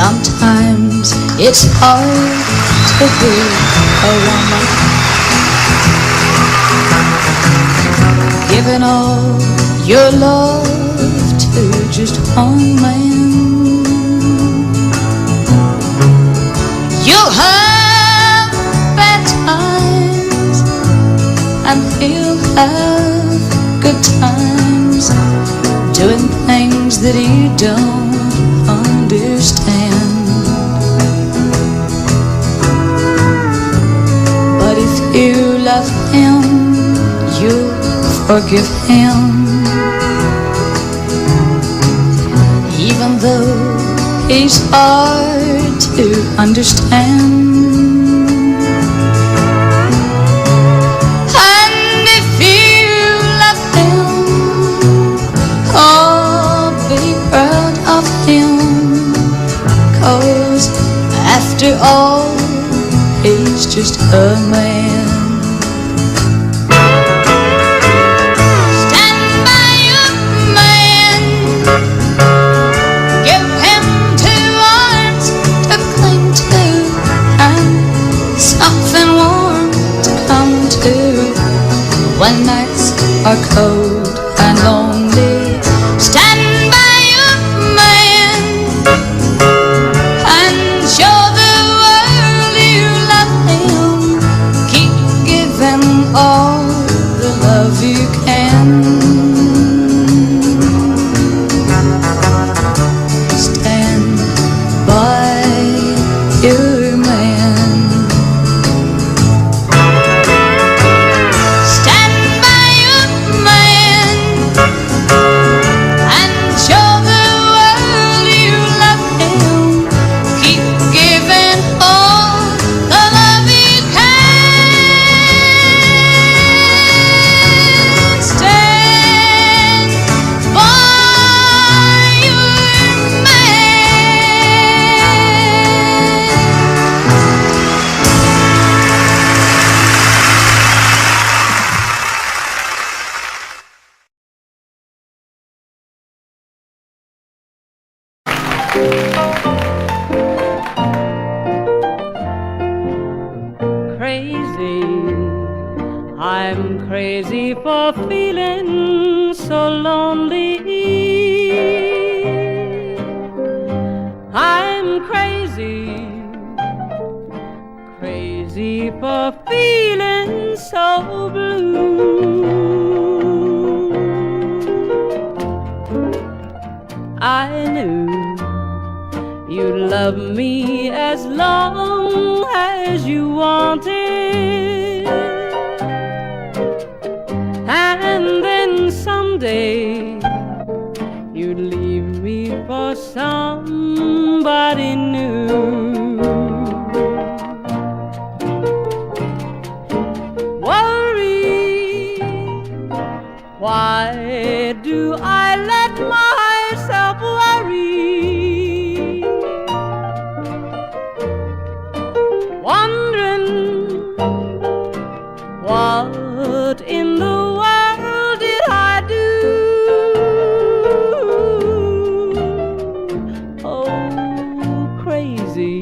Sometimes it's hard to be a woman, giving all your love to just one man. You'll have bad times and he'll have good times, doing things that you don't understand. But if you love him, you'll forgive him, even though he's hard to understand. And if you love him, oh, be proud of him, 'cause after all, he's just a man. Stand by your man, give him 2 arms to cling to, and something warm to come to when nights are cold and lonely. Stand by your man and show the world you love him. Keep giving all the love you can. Stand by your man. Stand by your man and show the world you love him. Keep giving all the love you can. Stand by your Crazy, I'm crazy for feeling so lonely. I'm crazy, crazy for feeling so blue. I knew you'd love me as long as you wanted, and then someday you'd leave me for somebody new. Worry, why do I let myself worry? Wondering what in the world did I do? Oh, crazy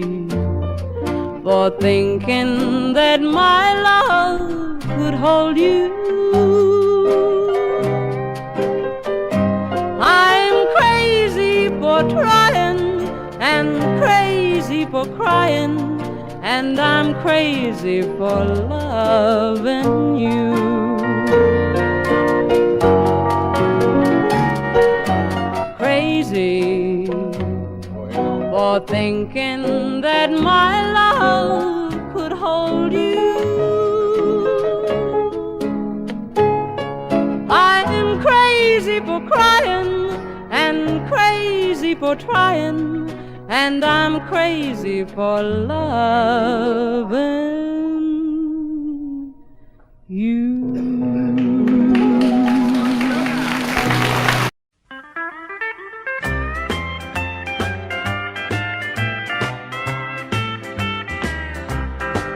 for thinking that my love could hold you. I'm crazy for trying and crazy for crying, and I'm crazy for loving you. Crazy for thinking that my love could hold you. I'm crazy for crying and crazy for trying, and I'm crazy for loving you.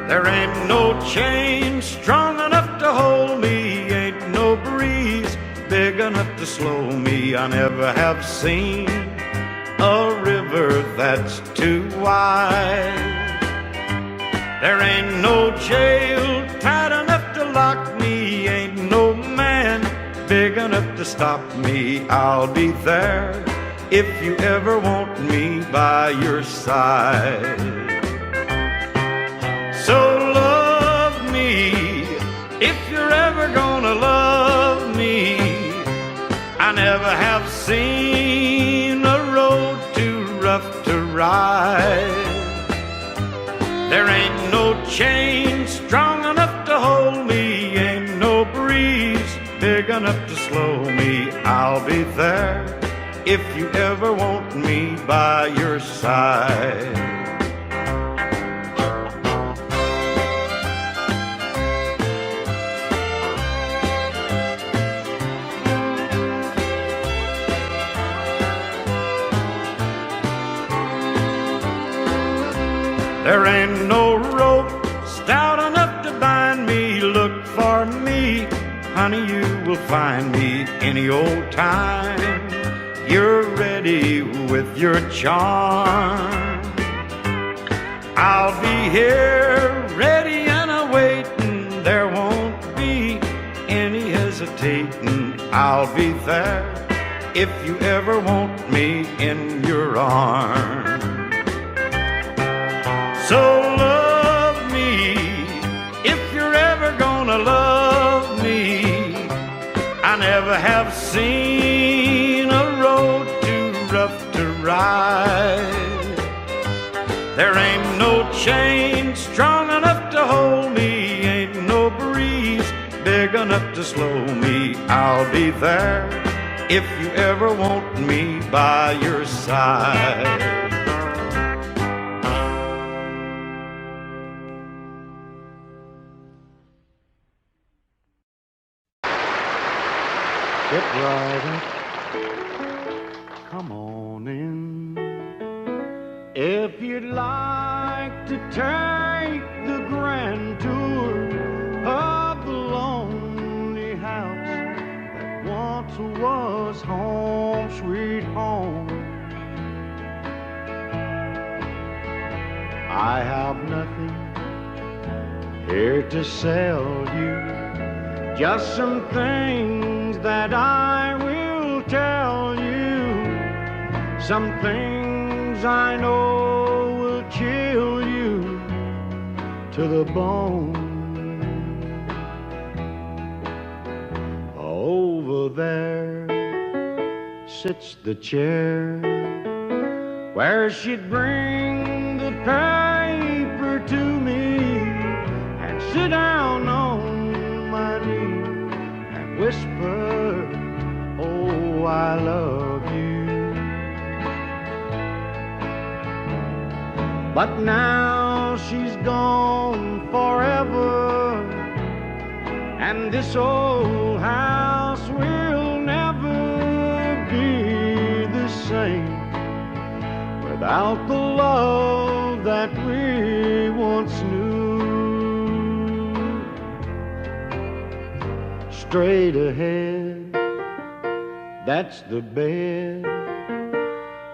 There ain't no chain strong enough to hold me, ain't no breeze big enough to slow me. I never have seen a river that's too wide. There ain't no jail tight enough to lock me, ain't no man big enough to stop me. I'll be there if you ever want me by your side. So love me if you're ever gonna love me. I never have seen a road too rough to ride. There ain't no chain strong enough to hold me, ain't no breeze big enough to slow me. I'll be there if you ever want me by your side. There ain't no rope stout enough to bind me. Look for me, honey, you will find me any old time you're ready with your charm. I'll be here ready and awaiting. There won't be any hesitating. I'll be there if you ever want me in your arms. So love me if you're ever gonna love me. I never have seen a road too rough to ride. There ain't no chain strong enough to hold me, ain't no breeze big enough to slow me. I'll be there if you ever want me by your side. Get right up, come on in. If you'd like to take the grand tour of the lonely house that once was home, sweet home, I have nothing here to sell you, just some things that I will tell you, some things I know will chill you to the bone. Over there sits the chair where she'd bring the paper to me and sit down on my knee and whisper, oh, I love you. But now she's gone forever, and this old house will never be the same without the love that we once knew. Straight ahead, that's the bed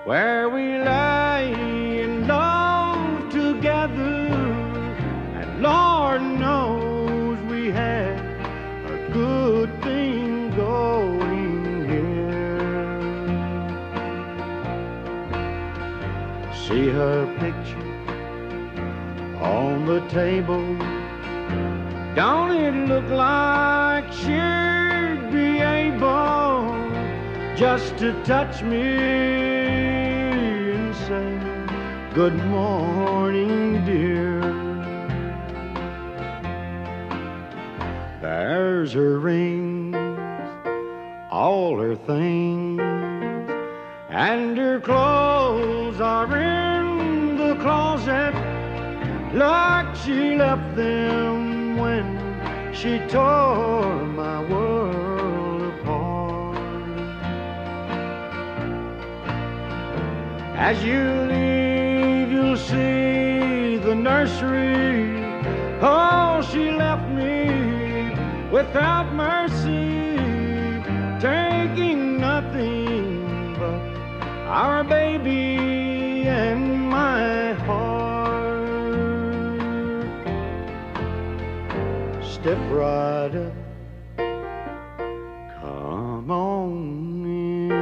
where we lay in love together, and Lord knows we had a good thing going here. See her picture on the table, don't it look like she'd be able just to touch me and say, good morning, dear. There's her rings, all her things, and her clothes are in the closet like she left them when she tore my world apart. As you leave, you'll see the nursery. Oh, she left me without mercy, taking nothing but our baby step right up. Come on in.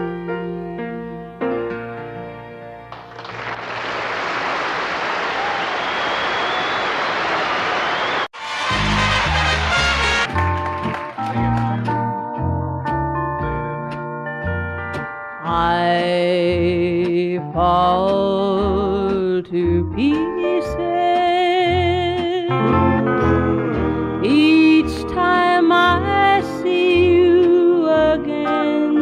I fall to pieces each time I see you again.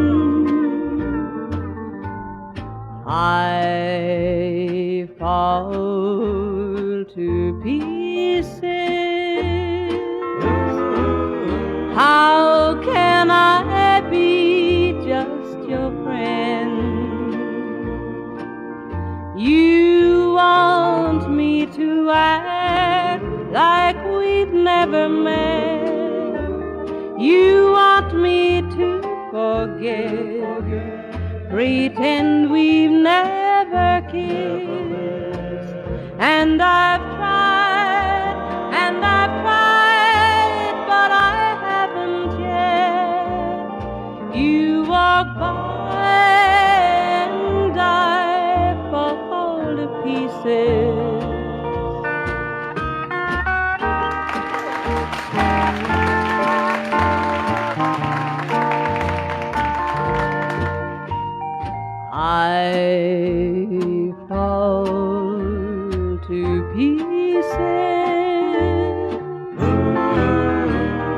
I fall to pieces. How can I be just your friend? You want me to act like we've never met. You want me to forget, pretend we've never kissed. And I've tried, but I haven't yet. You walk by and I fall to pieces. I fall to pieces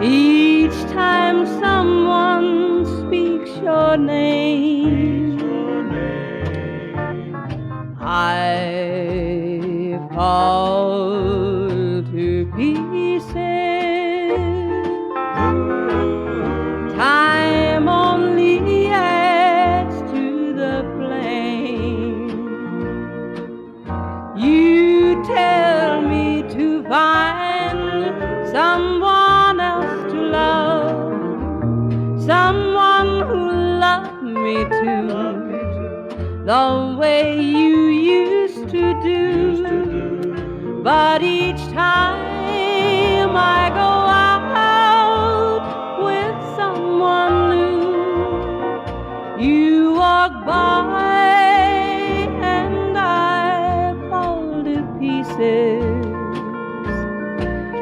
each time someone speaks your name. I fall to pieces. Time only adds to the flame. You tell me to find someone else to love, someone who loved me too, the way you used to do. But each time I go out with someone new, you walk by and I fall to pieces.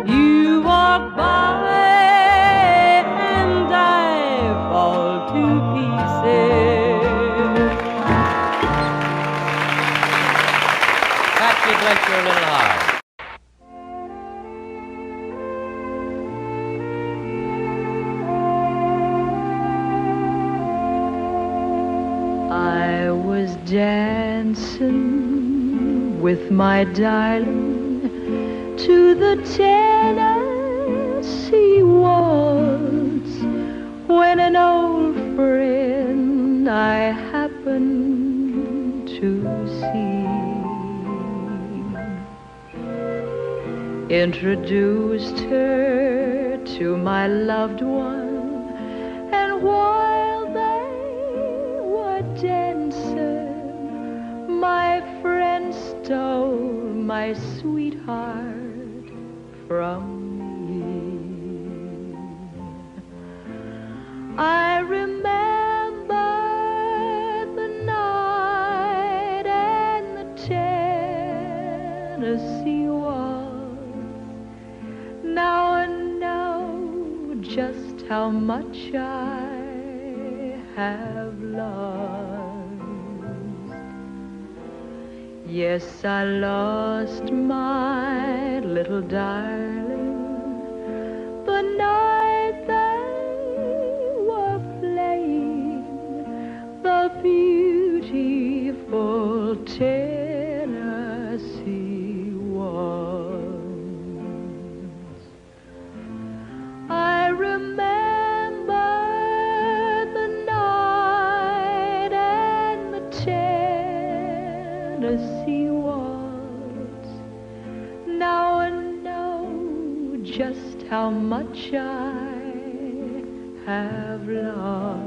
You walk by and I fall to pieces. Patsy, bless your little heart. I was dancing with my darling to the Tennessee waltz when an old friend I happened to see introduced her to my loved one, and while they were dancing, my friend stole my sweetheart from me. I remember the night and the Tennessee waltz. Now I know just how much I have lost. Yes, I lost my little darling the night they were playing the beautiful Tennessee waltz. I remember the night and the Tennessee waltz. Now I know just how much I have lost.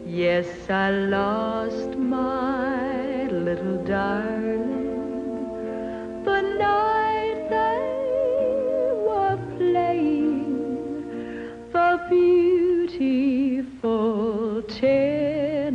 Yes, I lost my little darling the night they Tennessee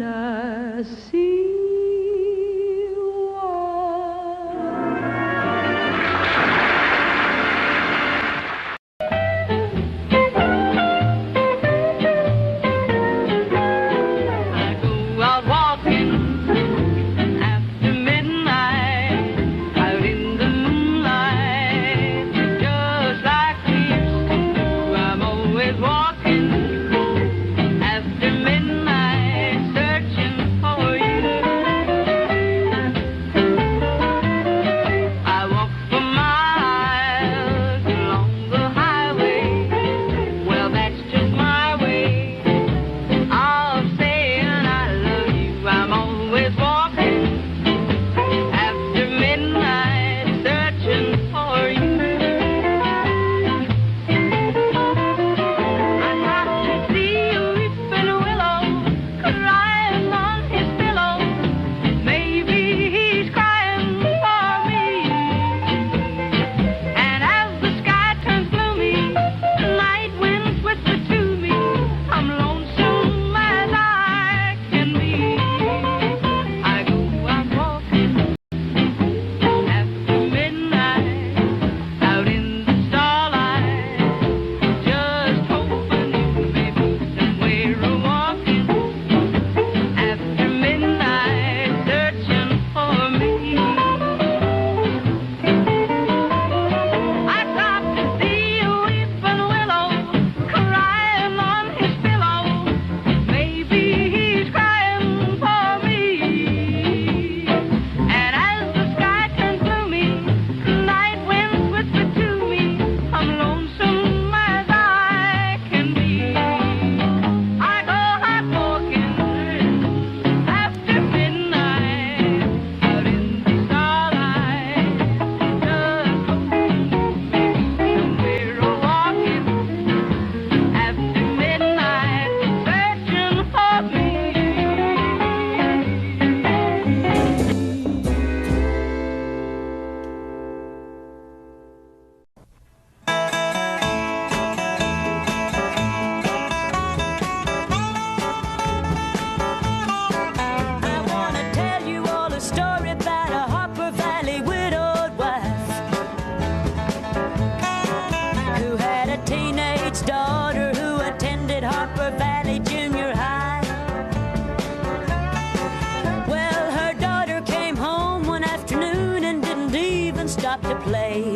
To play.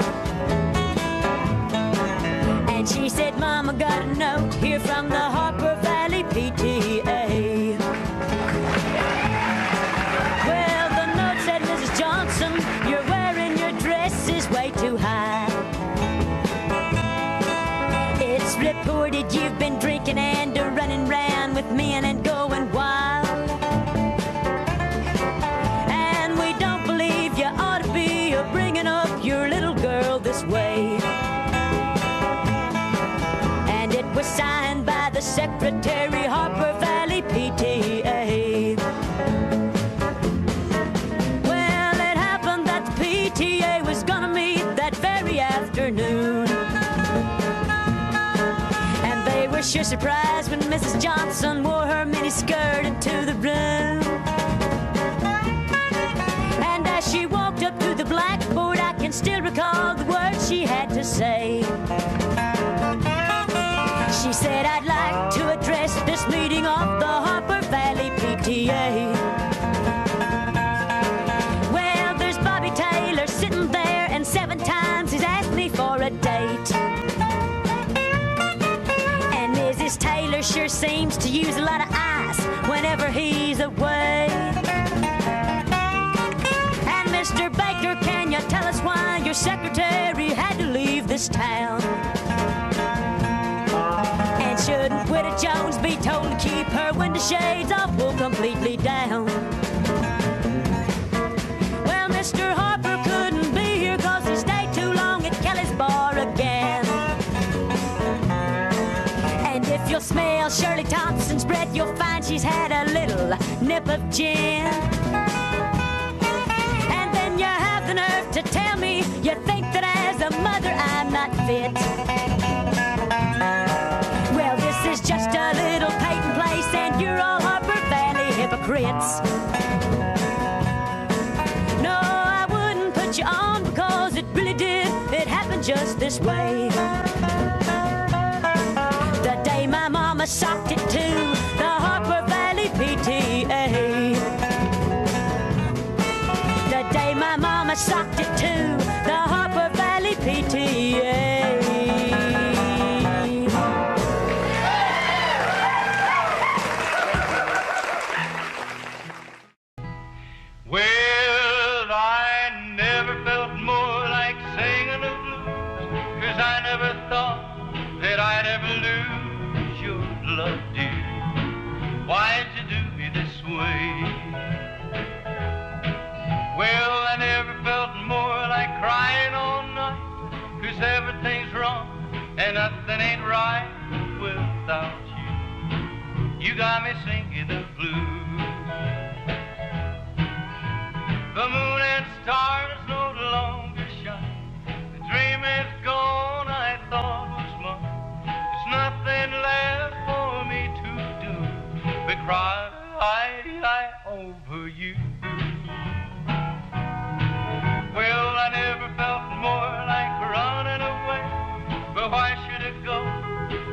And she said, Mama, got a note here from the Harper Valley PTA. Well, the note said, Mrs. Johnson, you're wearing your dress is way too high. It's reported you've been drinking and running round with men and going wild. And we don't believe you ought to be bringing up your little girl this way. And it was signed by the Secretary, Harper Valley PTA. Well, it happened that the PTA was gonna meet that very afternoon. And they were sure surprised when Mrs. Johnson wore her miniskirt into the room. And as she walked up to the blackboard, I can still recall the words she had to say. She said, I'd like to address this meeting of the Harper Valley PTA. Well, there's Bobby Taylor sitting there, and 7 times he's asked me for a date. And Mrs. Taylor sure seems to use a lot of ice whenever he's away. Mr. Baker, can you tell us why your secretary had to leave this town? And shouldn't Widow Jones be told to keep her window shades off, pull completely down? Well, Mr. Harper couldn't be here 'cause he stayed too long at Kelly's bar again. And if you'll smell Shirley Thompson's breath, you'll find she's had a little nip of gin. The nerve to tell me you think that as a mother I'm not fit. Well, this is just a little Peyton place, and you're all Harper prince. No, I wouldn't put you on because it really did. It happened just this way. The day my mama socked it to the Harper Valley PTA. The day my mama socked it to the Harper Valley PTA. Well, I never felt more like singing the blues, 'cause I never thought that I'd ever lose your love, dear. Why'd you do me this way? Well, I never felt more like crying all night, 'cause everything's wrong and nothing ain't right without you. You got me singing the blues. The moon and stars no longer shine. The dream is gone I thought was mine. There's nothing left for me to do but cry over you. Well, I never felt more like running away, but why should it go?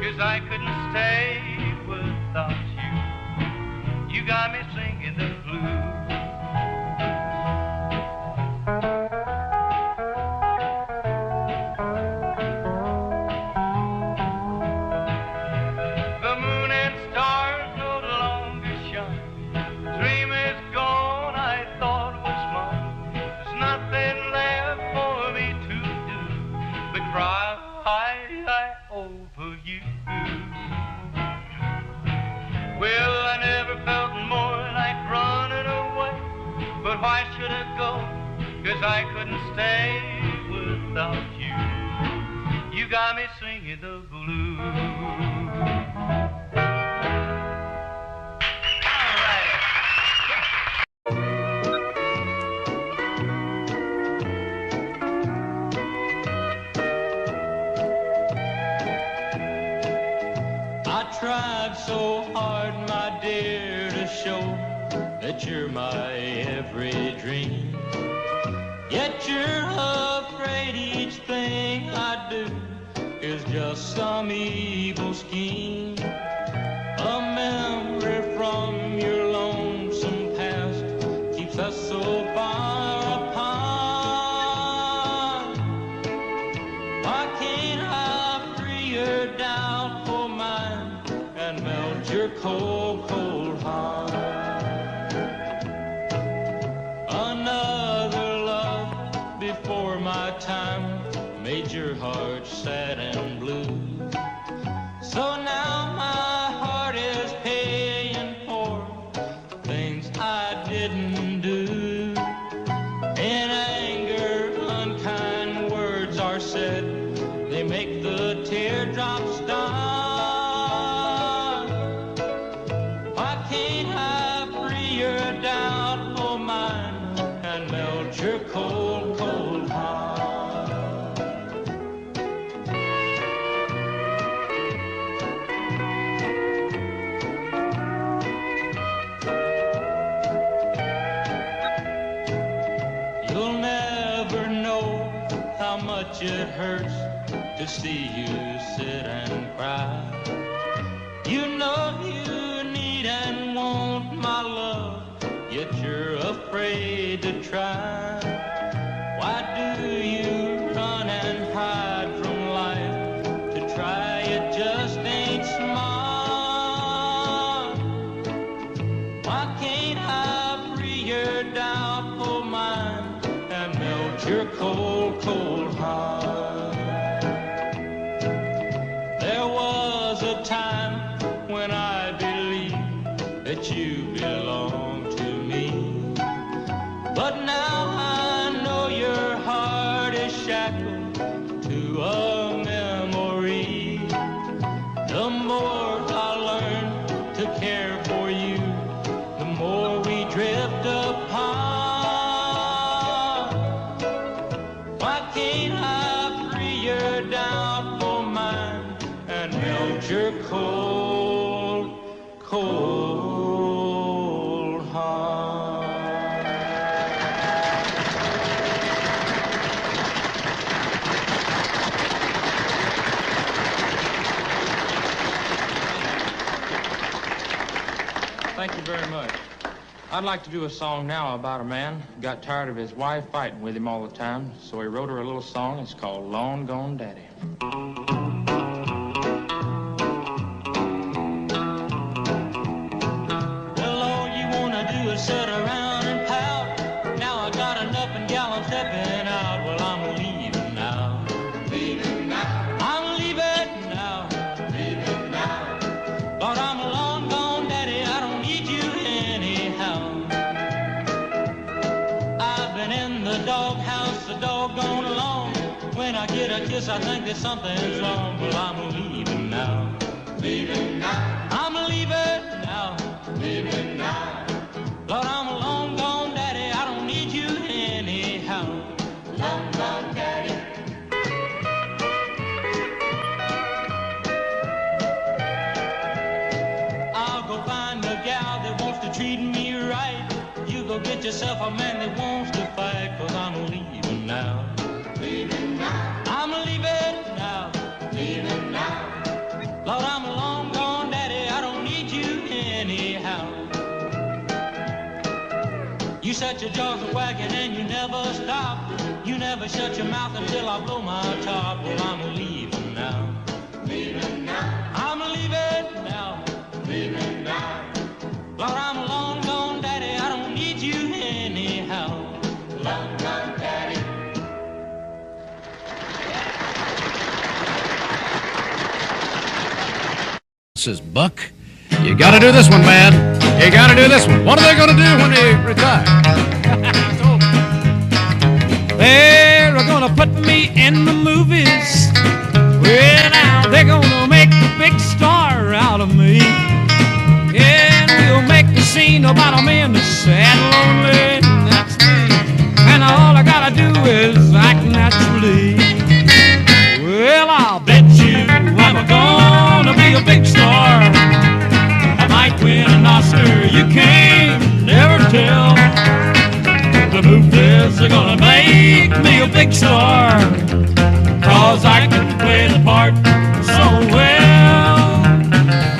'Cause I couldn't stay without you. You got me singing the blues. Over you. Well, I never felt more like running away, but why should it go? 'Cause I couldn't stay without you. You got me singing the blues. Tried so hard, my dear, to show that you're my every dream. Yet you're afraid each thing I do is just some evil scheme. A memory from your lonesome past keeps us so far apart. Why can't I free your doubt for mine and melt your cold, cold heart? Another love before my time made your heart sad and blue. So now my heart is paying for things I didn't do. In anger, unkind words are said, they make the teardrops start. Why can't I free your doubt for mine and melt your cold, cold heart? You'll never know how much it hurts to see you sit and cry. You know you need and want my love, yet you're afraid to try. Why do you run and hide from life? To try it just ain't smart. Why can't I free your doubt for mine and melt your cold, cold heart? There was a time when I believed that you belonged to me, but now I know your heart is shackled to a memory. The more I learn to care for you, the more we drift apart. Why can't I free your doubt for mine and melt your cold, cold Thank you very much. I'd like to do a song now about a man who got tired of his wife fighting with him all the time, so he wrote her a little song. It's called Long Gone Daddy. Well, all you wanna do is sit around and pout. Now I got enough and gal, I'm stepping out. Well, I'm leaving now. Leaving now. I'm leaving now. Leaving now. Lord, I'm a long gone daddy. I don't need you anyhow. I've been in the doghouse so doggone long. When I get a kiss, I think that something's wrong. Well, I'm leaving now. Leaving now. I'm leaving now. Leaving now. Lord, I'm a long gone daddy. I don't need you anyhow. Long gone daddy. I'll go find a gal that wants to treat me right. You go get yourself a man that wants to fight. Cause I'm leaving now. Leaving now. I'm leaving now. Leaving now. Lord, I'm a long gone daddy. I don't need you anyhow. You set your jaws a wagging and you never stop. You never shut your mouth until I blow my top. Well, I'm leaving now. Leaving now. I'm leaving now. Leaving now. Lord, I'm a long gone daddy. I don't need you anyhow. Long gone daddy. Says Buck, you gotta do this one, man. You gotta do this one. What are they gonna do when they retire? They're gonna put me in the movies. Well, now they're gonna make a big star out of me. And we'll make the scene about a man that's sad and lonely. And that's me. And all I gotta do is act naturally. Well, I'll bet you I'm gonna be a big star. I might win an Oscar, you can't never tell. The movies are gonna make me a big star, cause I can play the part so well.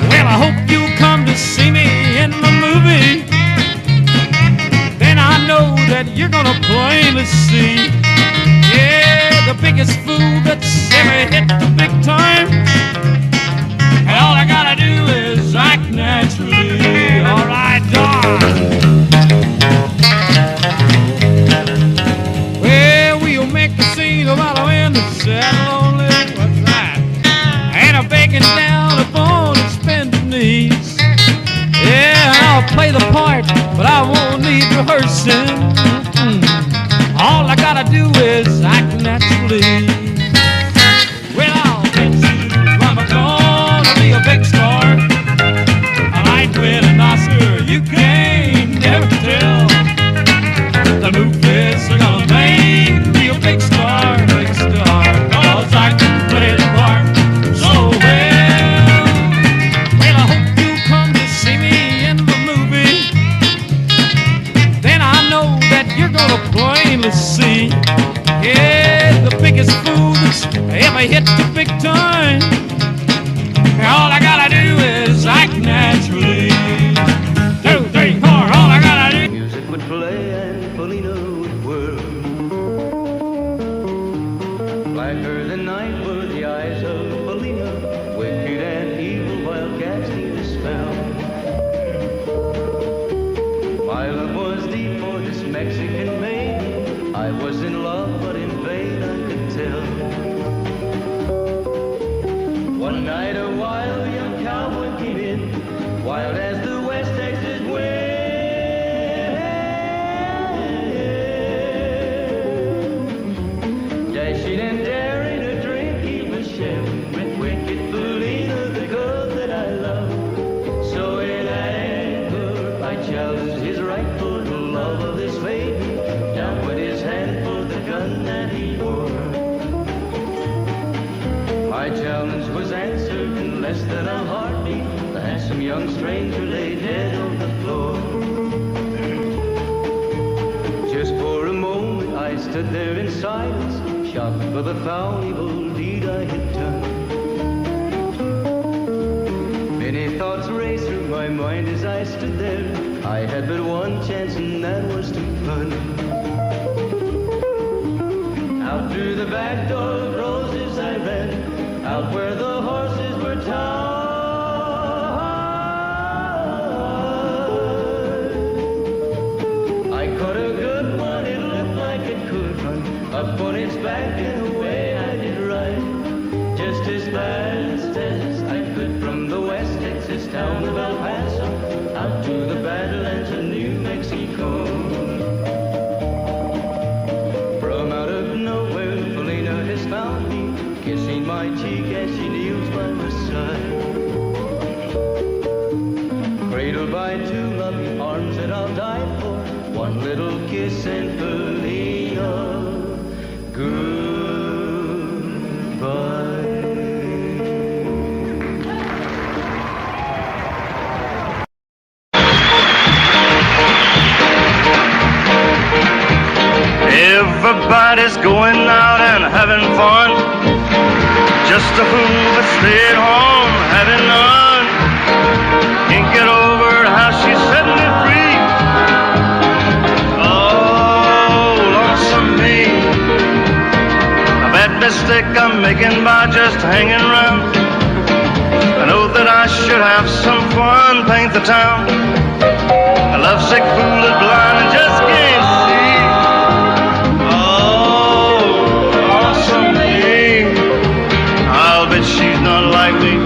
Well, I hope you'll come to see me in the movie. Then I know that you're gonna plainly see, yeah, the biggest fool that's ever hit the big time. And all I gotta do is act naturally. Alright, Don. Well, we'll make a scene about a man that's sad and lonely. What's that? And I'm begging down upon his bended knees. Yeah, and I'll play the part, but I won't need rehearsing. All I gotta do is act naturally. Well, I'll bet you I'm gonna be a big star. I might win an Oscar, you can't never tell. The movies are gonna make me a big star, cause I can play the part so well. Well, I hope you come to see me in the movie. Then I know that you're gonna plainly see, yeah, the biggest fool that's ever hit the big time. All I gotta do is act naturally. 2, 3, 4, all I gotta do. Music would play and Polina would whirl. Blacker than night were the eyes of Polina, wicked and evil while cats need a spell. My love was deep for this Mexican maid. I was in love, but in vain I could tell. One night a wild young cowboy came in, wild as the West Texas wind. Dashing and daring to drink, he was sharing with wicked Polina, the girl that I love. So in anger I challenged his right for the love of this maiden. Down went his hand for the gun that he wore. My challenge was answered in less than a heartbeat. The handsome young stranger lay dead on the floor. Just for a moment I stood there in silence, shocked for the foul evil deed I had done. Many thoughts raced through my my mind as I stood there. I had but one chance and that was to run. Out through the back door of roses I ran, out where the horses were tied. I caught a good one, it looked like it could run up on its back and away I did ride, just as fast as I could from the West Texas town of El Paso out to the Badlands of New Mexico. From out of nowhere, Felina has found me, kissing my cheek as she kneels by my side. Cradled by two loving arms that I'll die for, one little kiss and Felina, goodbye. Everybody's going out and having fun. Just a fool that stayed home having none. Can't get over how she's setting it free. Oh, lonesome me. A bad mistake I'm making by just hanging around. I know that I should have some fun, paint the town. A lovesick fool is blind and just can't see. She's not like me,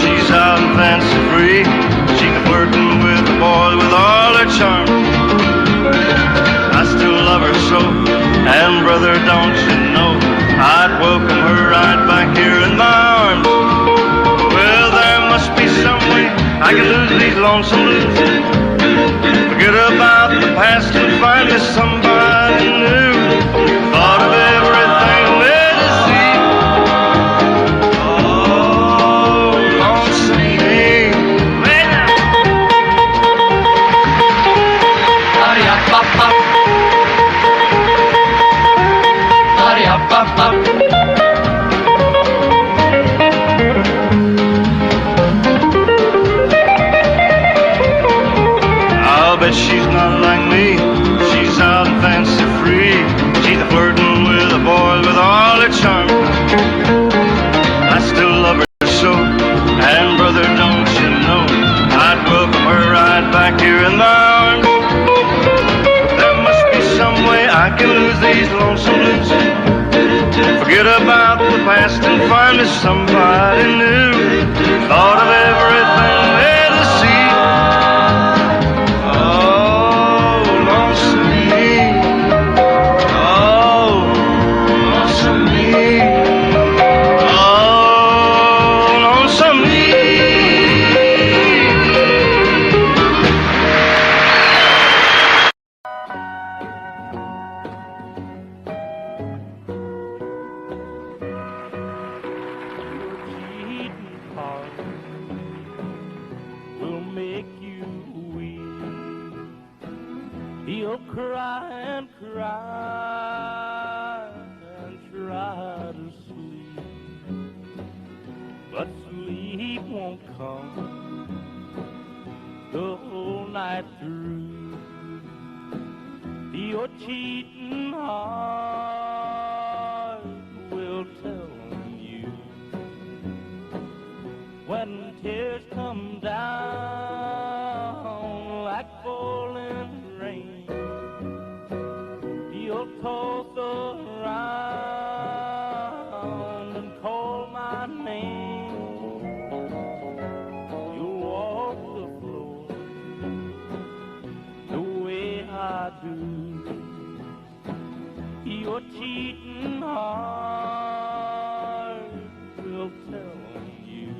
she's out and fancy free. She can flirting with the boys with all her charm. I still love her so, and brother, don't you know, I'd welcome her right back here in my arms. Well, there must be some way I can lose these lonesome blues. Forget about the past and find me somebody new. Thought of everything there to see. I'll bet she's not like me. She's out and fancy free. She's a flirting with a boy with all her charm. I still love her so, and brother, don't you know, I'd welcome her right back here in my arms. There must be some way I can lose these lonesome blues. Forget about the past and find me somebody new. Thought of everything there to see. Oh, lonesome me. Oh, lonesome me. Oh, lonesome me. He'll cry and cry and try to sleep, but sleep won't come the whole night through. Your cheating heart will tell you when tears come down like falling rain. You'll toss around and call my name. You'll walk the floor the way I do. Your cheating heart will tell you.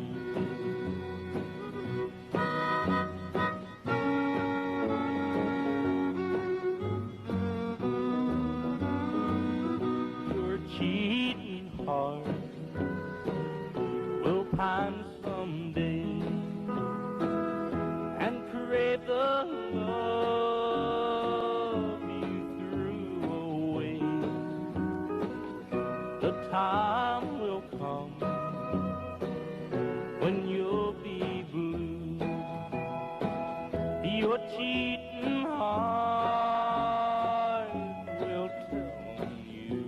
Cheating heart will pine someday and crave the love you threw away. The time will come when you'll be blue Your cheating heart will tell on you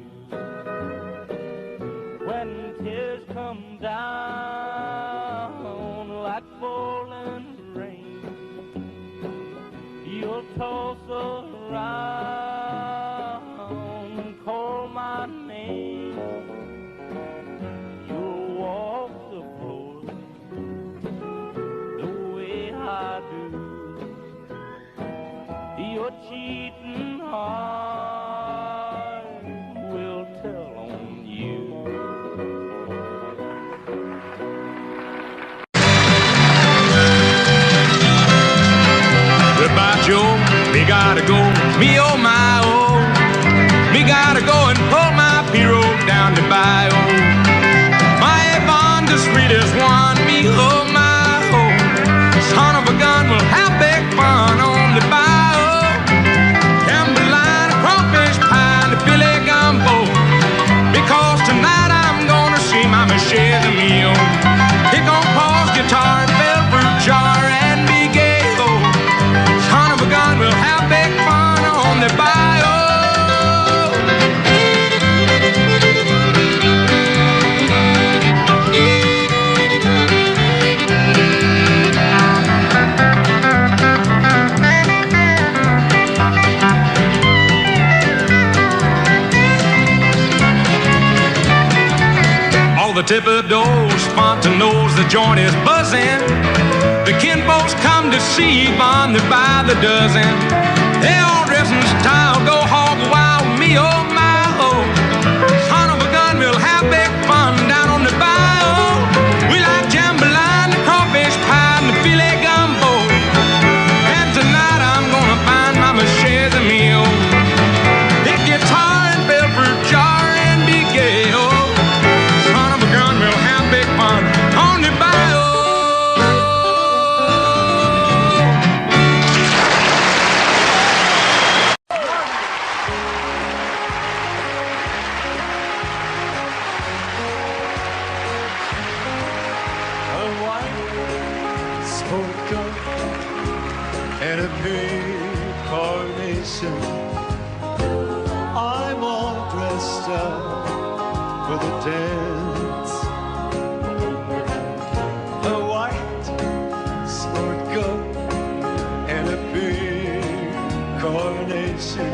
when tears come down like falling rain. You'll toss around, call my name. You'll walk the floor the way I do. Your cheating heart will tell on you. Goodbye, Joe. Me gotta go. Me oh my oh. Me gotta go and pull my pirogue down the bayou. My Avon, the sweetest one. Me oh my oh. Son of a gun will have big fun on the bayou. Jambalaya, crawfish pie, and the Billy gumbo. Because tonight I'm gonna see my Michelle's a meal. Pick on Paul's guitar and bell fruit jar and be gay oh. Son of a gun will have big fun on the bayou. The tipper-doors, Fontanos, the joint is buzzing. The kinfolks come to see, bonded by the dozen. They all dress in style, go hog wild with me, oh my oh. Son of a gun, we'll have big fun down on the bayou. We like jambalaya, the crawfish pie, and the filet gumbo. And tonight I'm gonna find my Michelle's a meal. Big guitar and bell fruit jar and be gay, oh. We'll have big fun on the bayou. A white spoke up and a big carnation. I'm all dressed up for the dance. A white sport coat and a big carnation.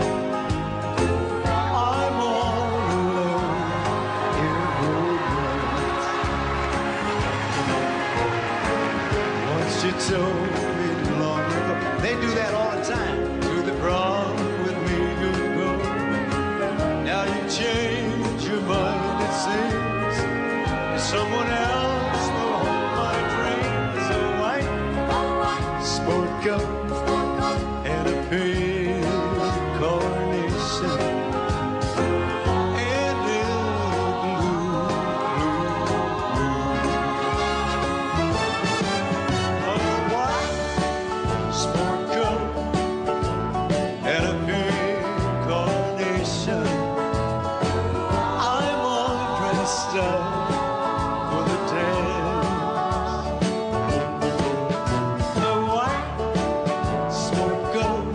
I'm all alone in the night. Once you told me long ago, they do that all the time. To the prom with me you go. Now you change your mind, it seems. Someone else will hold my dreams. A white sport coat and a big carnation. And little blue, a white sport coat and a big carnation. I'm all dressed up for the dance. The white sport coat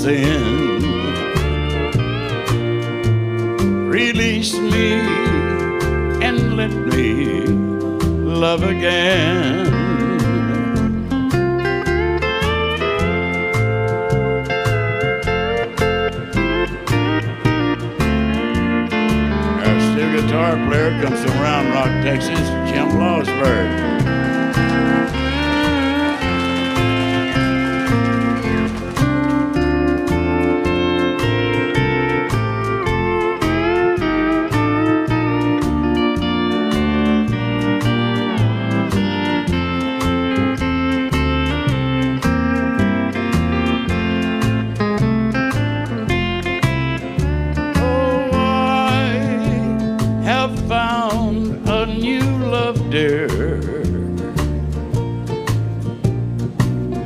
sin. Release me and let me love again. Our steel guitar player comes from Round Rock, Texas, Jim Lawsberg.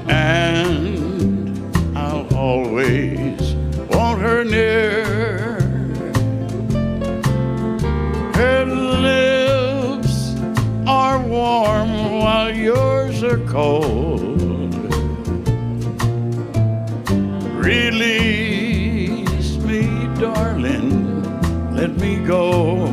And I'll always want her near. Her lips are warm while yours are cold. Release me, darling, let me go.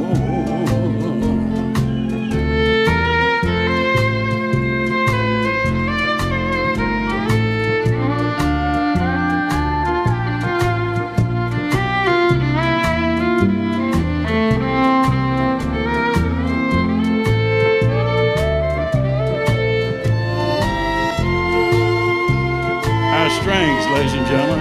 Strings, ladies and gentlemen.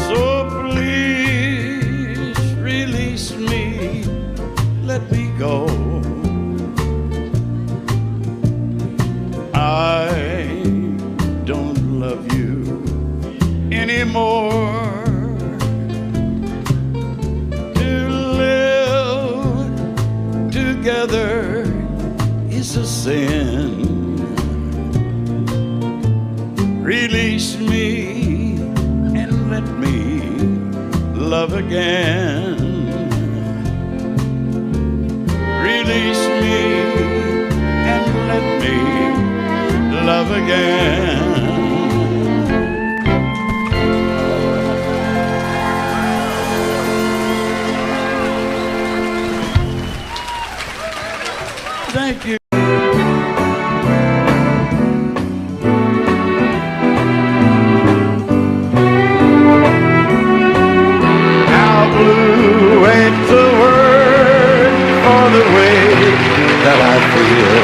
So please release me, let me go. I don't love you anymore. Together is a sin. Release me and let me love again. Release me and let me love again. Thank you. How blue ain't the word for the way that I feel,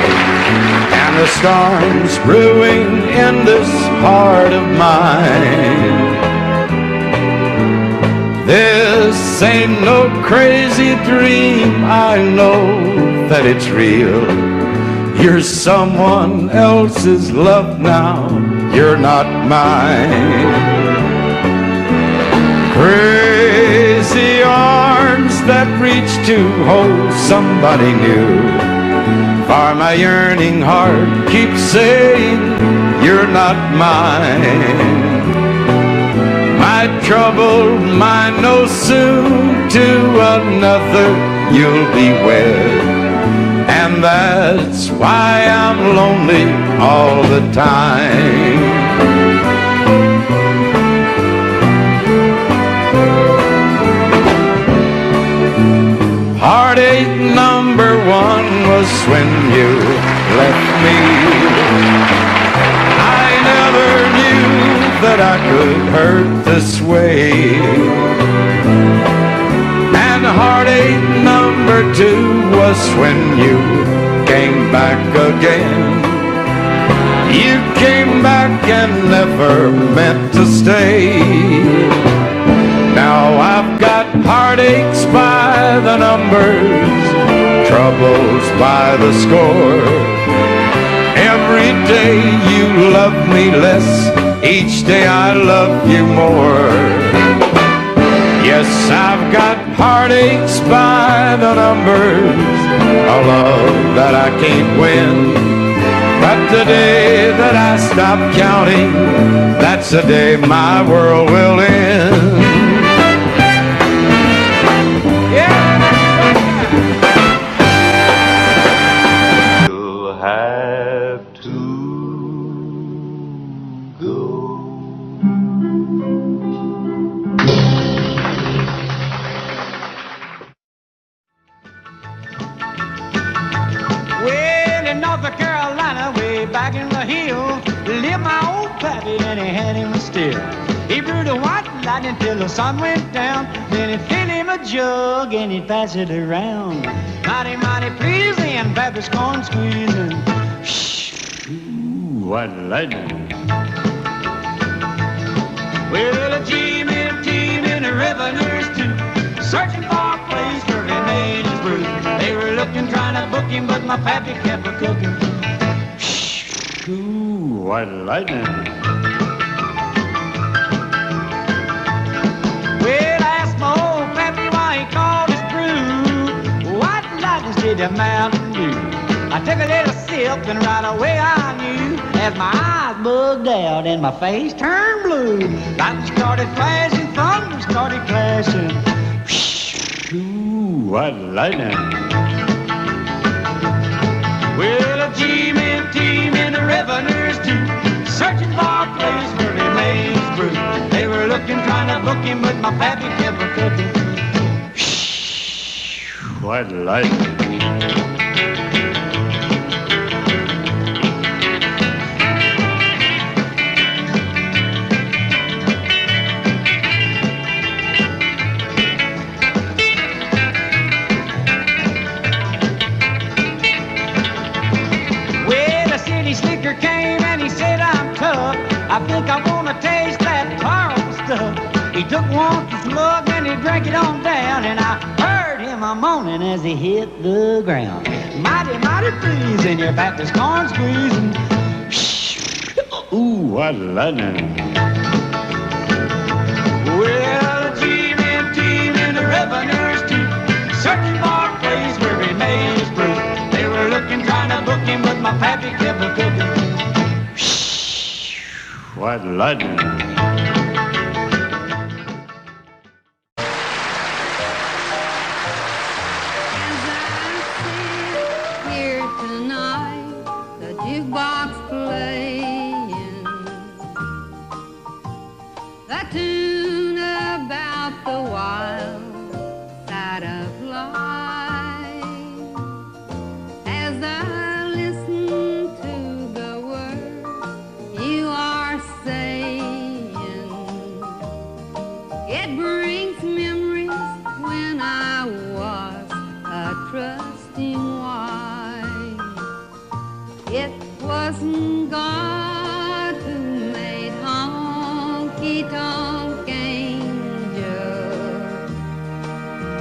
and the storms brewing in this heart of mine. This ain't no crazy dream, I know that it's real. You're someone else's love now, you're not mine. Crazy arms that reach to hold somebody new, for my yearning heart keeps saying you're not mine. My troubled mind knows soon to another you'll be wed, and that's why I'm lonely all the time. Heartache number one was when you left me. I never knew that I could hurt this way. And heartache number two was when you came back again. You came back and never meant to stay. Now I've got heartaches by the numbers, troubles by the score. Every day you love me less, each day I love you more. Yes, I've got heartaches by the numbers, a love that I can't win. But the day that I stop counting, that's the day my world will end. rabbit and he had him still. He brewed a white lightning till the sun went down. Then he'd fill him a jug and he'd pass it around. Mighty, mighty pleasing, Baptist corn squeezing. Ooh, white lightning. Well, a team in the revenues too, searching for a place where he made his brew. They were looking, trying to book him, but my pappy kept a cooking. Ooh, white lightning. Well, I asked my old pappy why he called his brew white lightning instead of Mountain Dew. I took a little sip and right away I knew, as my eyes bugged out and my face turned blue. Lightning started flashing, thunder started clashing. Ooh, white lightning. Well, a team in the revenues too, searching for a place where he made his brew. They were looking, trying to book him, but my pappy kept a cooking. White lightning. Slicker came and he said, I'm tough. I think I want to taste that caramel stuff. He took one slug and he drank it on down, and I heard him a moaning as he hit the ground. Mighty, mighty pleasing, your Baptist corn squeezing. Ooh, what lightning. Well, a team in the revenues too, searching for a place where he made his brew. They were looking, trying to book him, but my pappy kept a cooking. White lightning. As I sit here tonight, the jukebox playing the tune about the wild side of life. As I listen to the words you are saying, it brings memories when I was a trusting wife. It wasn't God who made honky-tonk angels,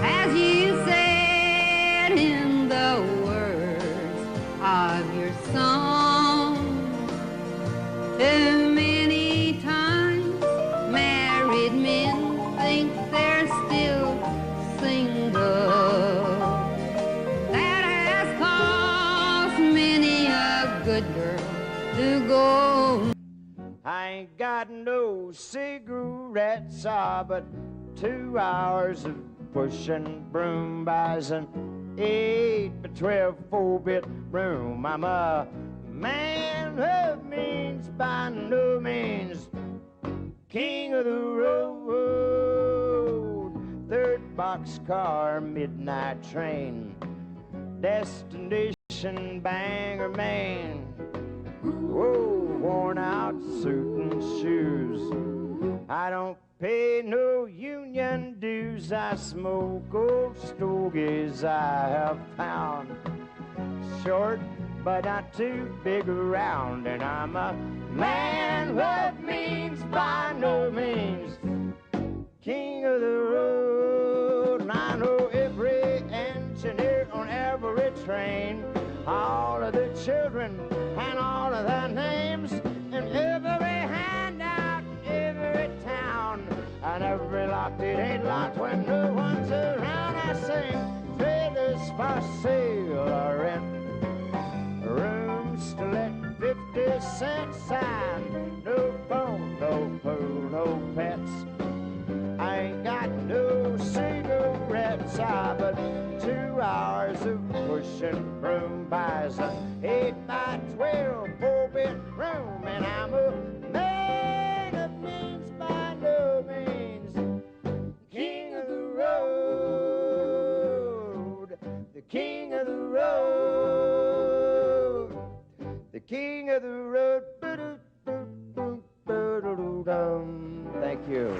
as you said in the words of your song. Too many times married men think they're still single. That has caused many a good girl to go. I ain't got no cigarettes, but 2 hours of pushing broom buys an 8 by 12 4-bit room. I'm a man of means, by no means king of the road. 3rd boxcar, midnight train, destination Bangor, Maine. Whoa, worn out suit and shoes. I don't pay no union dues. I smoke old stogies I have found. Short, but not too big around. And I'm a man of means, by no means king of the road. And I know every engineer on every train, all of the children and all of their names, and every handout in every town, and every lock that ain't locked when no one's around. I sing trailers for sale or rent, rooms to let, 50-cent sign, no phone, no pool, no pets. I ain't got no cigarettes, but 2 hours of pushing broom buys an 8 by 12 4-bit room. And I'm a man of means, by no means king of the road. The king of the road. The king of the road. you.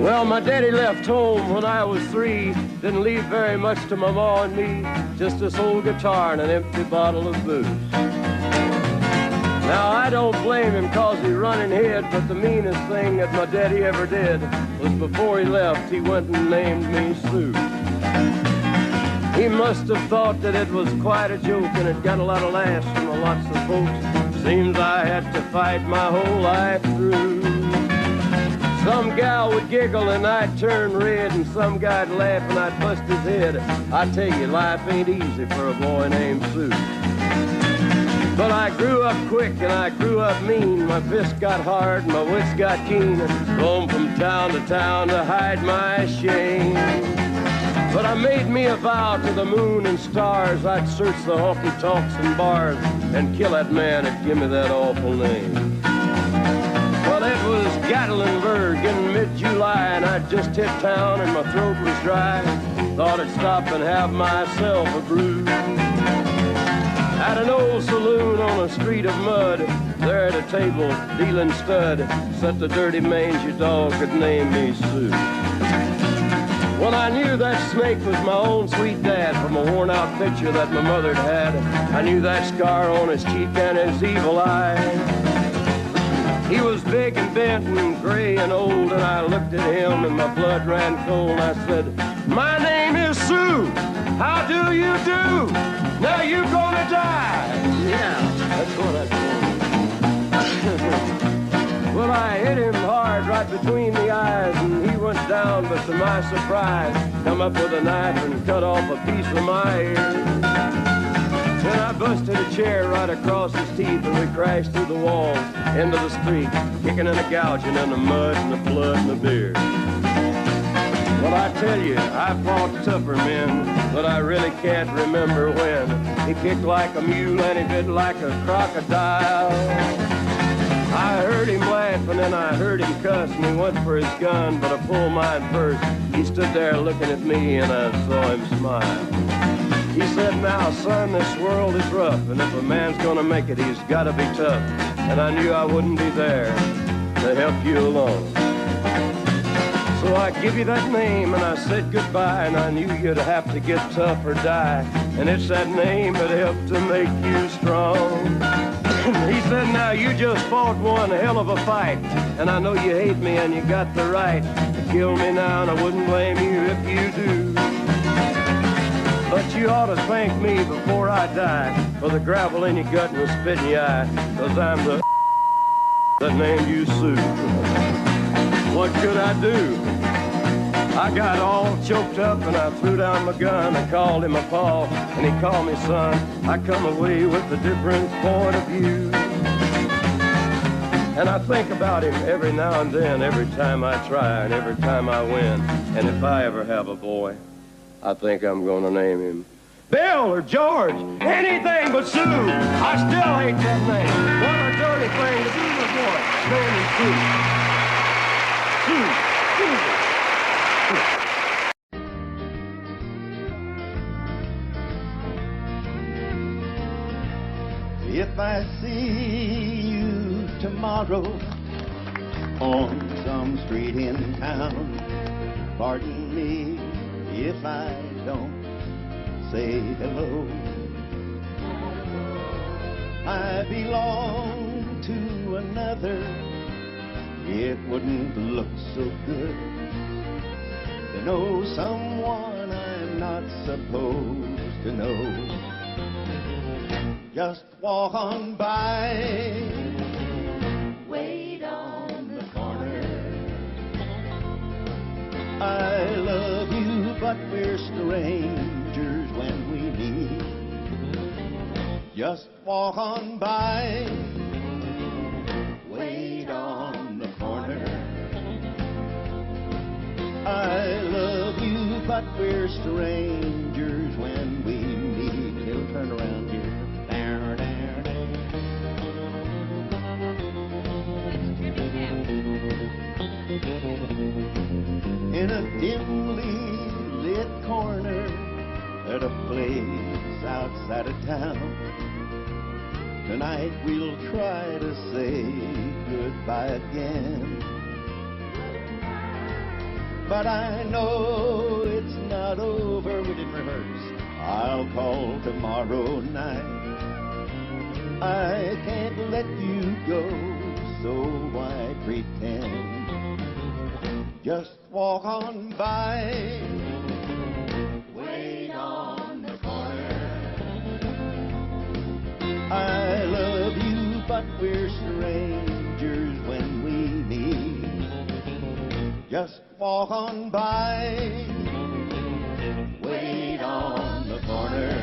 Well, my daddy left home when I was 3. Didn't leave very much to my ma and me. Just this old guitar and an empty bottle of booze. Now, I don't blame him 'cause he running hid, but the meanest thing that my daddy ever did was before he left, he went and named me Sue. He must have thought that it was quite a joke, and it got a lot of laughs from lots of folks. Seems I had to fight my whole life through. Some gal would giggle and I'd turn red, and some guy'd laugh and I'd bust his head. I tell you, life ain't easy for a boy named Sue. But I grew up quick and I grew up mean. My fists got hard and my wits got keen. Roamed from town to hide my shame. But I made me a vow to the moon and stars. I'd search the honky-tonks and bars and kill that man that give me that awful name. Well, it was Gatlinburg in mid-July, and I'd just hit town and my throat was dry. Thought I'd stop and have myself a brew. At an old saloon on a street of mud, there at a table, dealing stud, sat the dirty mangy dog that named me Sue. Well, I knew that snake was my own sweet dad from a worn-out picture that my mother'd had. I knew that scar on his cheek and his evil eye. He was big and bent and gray and old, and I looked at him and my blood ran cold. I said, "My name is Sue. How do you do? Now you gonna die." Yeah, that's what I told him. Well, I hit him hard right between the eyes, and he went down, but to my surprise, come up with a knife and cut off a piece of my ear. Then I busted a chair right across his teeth, and we crashed through the walls into the street, kicking and a gouging in the mud and the blood and the beer. Well, I tell you, I fought tougher men, but I really can't remember when. He kicked like a mule and he bit like a crocodile. I heard him laugh and then I heard him cuss, and he went for his gun, but I pulled mine first. He stood there looking at me and I saw him smile. He said, "Now, son, this world is rough, and if a man's gonna make it, he's gotta be tough." And I knew I wouldn't be there to help you along. So I give you that name and I said goodbye, and I knew you'd have to get tough or die. And it's that name that helped to make you strong. He said, "Now you just fought one hell of a fight, and I know you hate me and you got the right to kill me now, and I wouldn't blame you if you do. But you ought to thank me before I die for the gravel in your gut and the spit in your eye, 'cause I'm the that named you Sue." What could I do? I got all choked up and I threw down my gun. I called him a paw and he called me son. I come away with a different point of view. And I think about him every now and then, every time I try and every time I win. And if I ever have a boy, I think I'm gonna name him Bill or George, anything but Sue. I still hate that name. What a dirty thing to do with a boy. Name him Sue. Sue. If I see you tomorrow on some street in town, pardon me if I don't say hello. I belong to another. It wouldn't look so good to know someone I'm not supposed to know. Just walk on by, wait on the corner. I love you, but we're strangers when we meet. Just walk on by, wait on the corner. I love you, but we're strangers when we meet. It'll turn around here. In a dimly lit corner at a a place outside of town. Tonight we'll try to say goodbye again. But I know it's not over. We didn't rehearse. I'll call tomorrow night. I can't let you go, so why pretend? Just walk on by. Wait on the corner. I love you, but we're strangers when we meet. Just walk on by. Wait on the corner.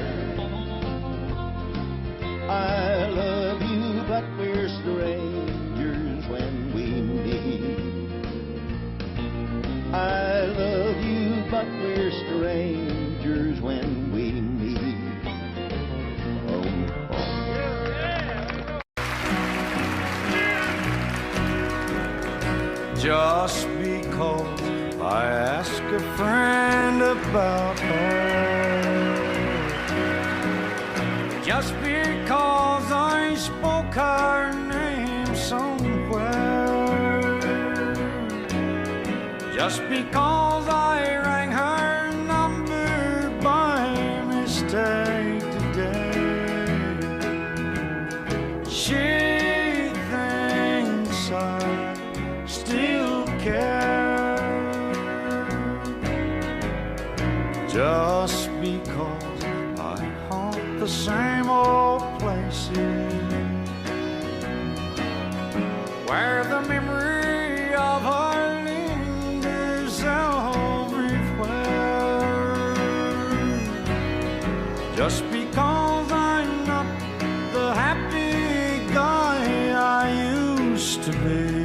I love you, but we're strangers when we meet. I love you, but we're strangers when we meet. Oh, oh. Just because I ask a friend about her, just because I spoke her name somewhere, just because I rang her number by mistake today, she thinks I still care. Just because I haunt the same old places where the memory of her lingers everywhere. Just because I'm not the happy guy I used to be,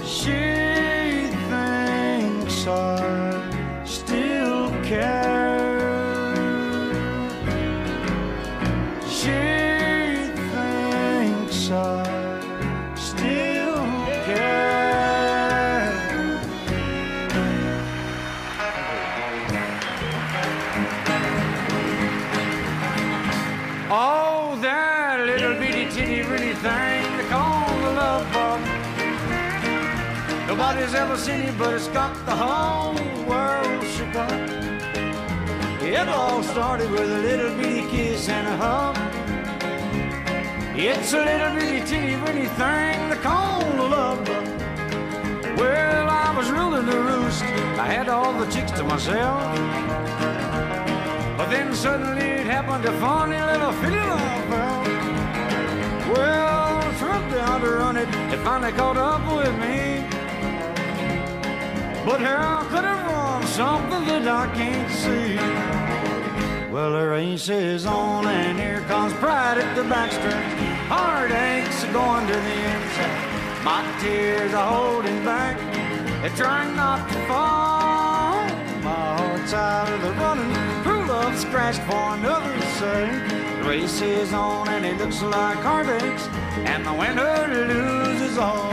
she thinks I still care. She thinks I still care. Oh, that little bitty titty bitty thing they call the love bug. Nobody's ever seen it, but it's got the whole world shook up. It all started with a little bitty kiss and a hug. It's a little bitty teeny bitty thing they call a love bug. Well, I was ruling the roost. I had all the chicks to myself. But then suddenly it happened, a funny little feeling I felt. Well, I tried down to run it. It finally caught up with me. But how could it run something that I can't see? Well, the race is on and here comes pride at the backstretch. Heartaches are going to the inside. My tears are holding back. They're trying not to fall. My heart's out of the running. True love scratched for another's sake. The race is on and it looks like heartaches, and the winner loses all.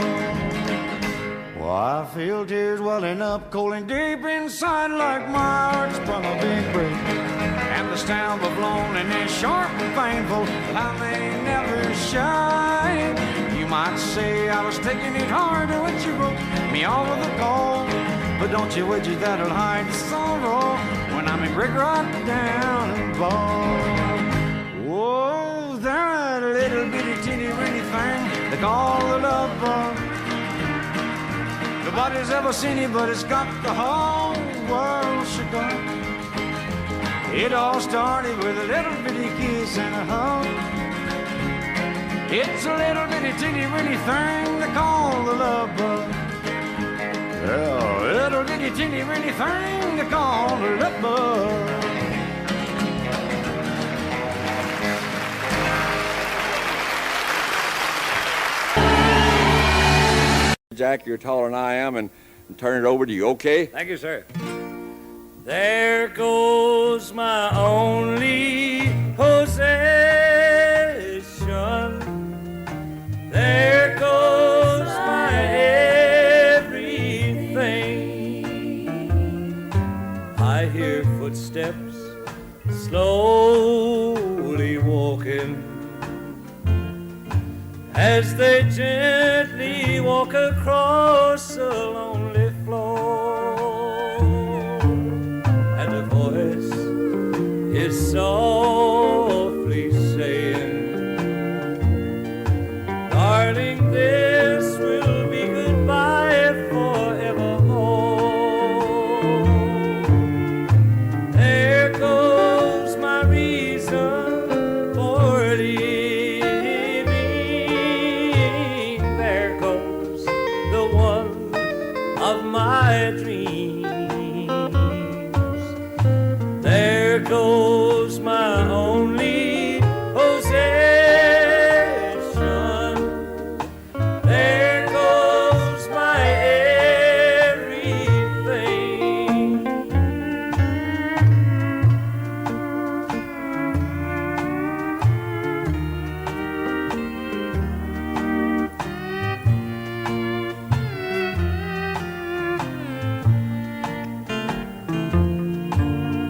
Well, I feel tears welling up cold and deep inside, like my heart's from a big break. And the stamp of loneliness, sharp and painful, I may never shine. You might say I was taking it harder when you wrote me over the cold. But don't you widget, that'll hide the sorrow when I'm in brick right down and bald. Whoa, that little bitty teeny weeny thing they call the love bug. Nobody's ever seen it, but it's got the whole world shook up. It all started with a little bitty kiss and a hug. It's a little bitty teeny weeny thing they call the love bug. Yeah, a little bitty teeny weeny thing they call the love bug. Jack, you're taller than I am, and turn it over to you, okay? Thank you, sir. There goes my only possession. There goes my everything. I I hear footsteps slowly walking as they gently walk across a lonely floor, and a voice is softly saying, darling, this will be goodbye forevermore. There goes my reason for living. There goes the one of my dreams. There goes my only possession. There goes my everything.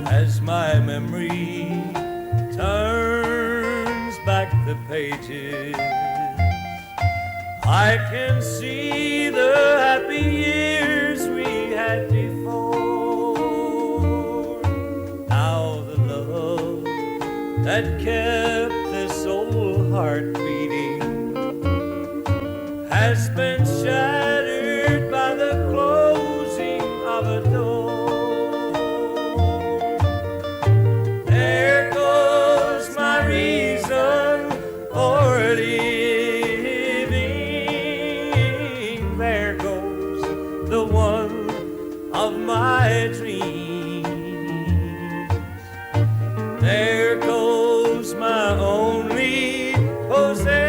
As my memory turns back the pages, I can see the happy years we had before. How the love that kept this old heart beating has been shattered by the closing of a door. There goes my reason for living. There goes the one of my dreams. There goes my only possession.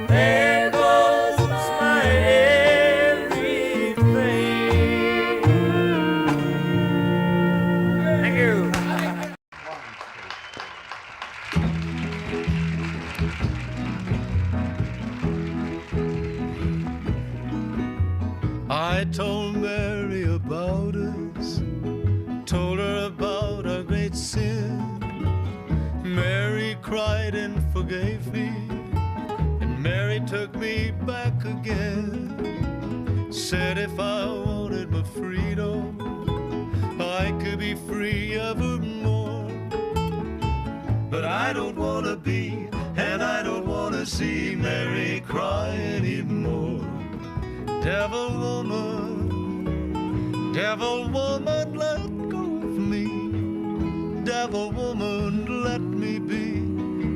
There goes my everything. Thank you. I told Mary about us, told her about our great sin. Mary cried and forgave me, and Mary took me back again. Said if I wanted my freedom, I could be free evermore. But I don't want to be, and I don't want to see Mary cry anymore. Devil woman, let go of me. Devil woman, let me be,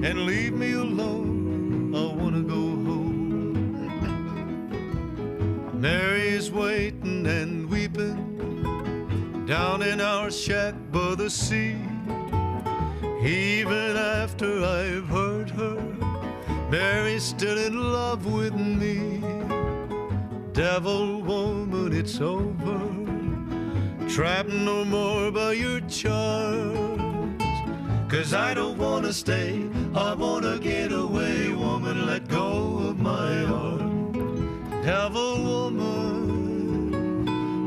and leave me alone. I want to go home. Mary's waiting and weeping down in our shack by the sea. Even after I've hurt her, Mary's still in love with me. Devil woman, it's over. Trapped no more by your charms. 'Cause I don't wanna stay, I wanna get away. Woman, let go of my arm. Devil woman,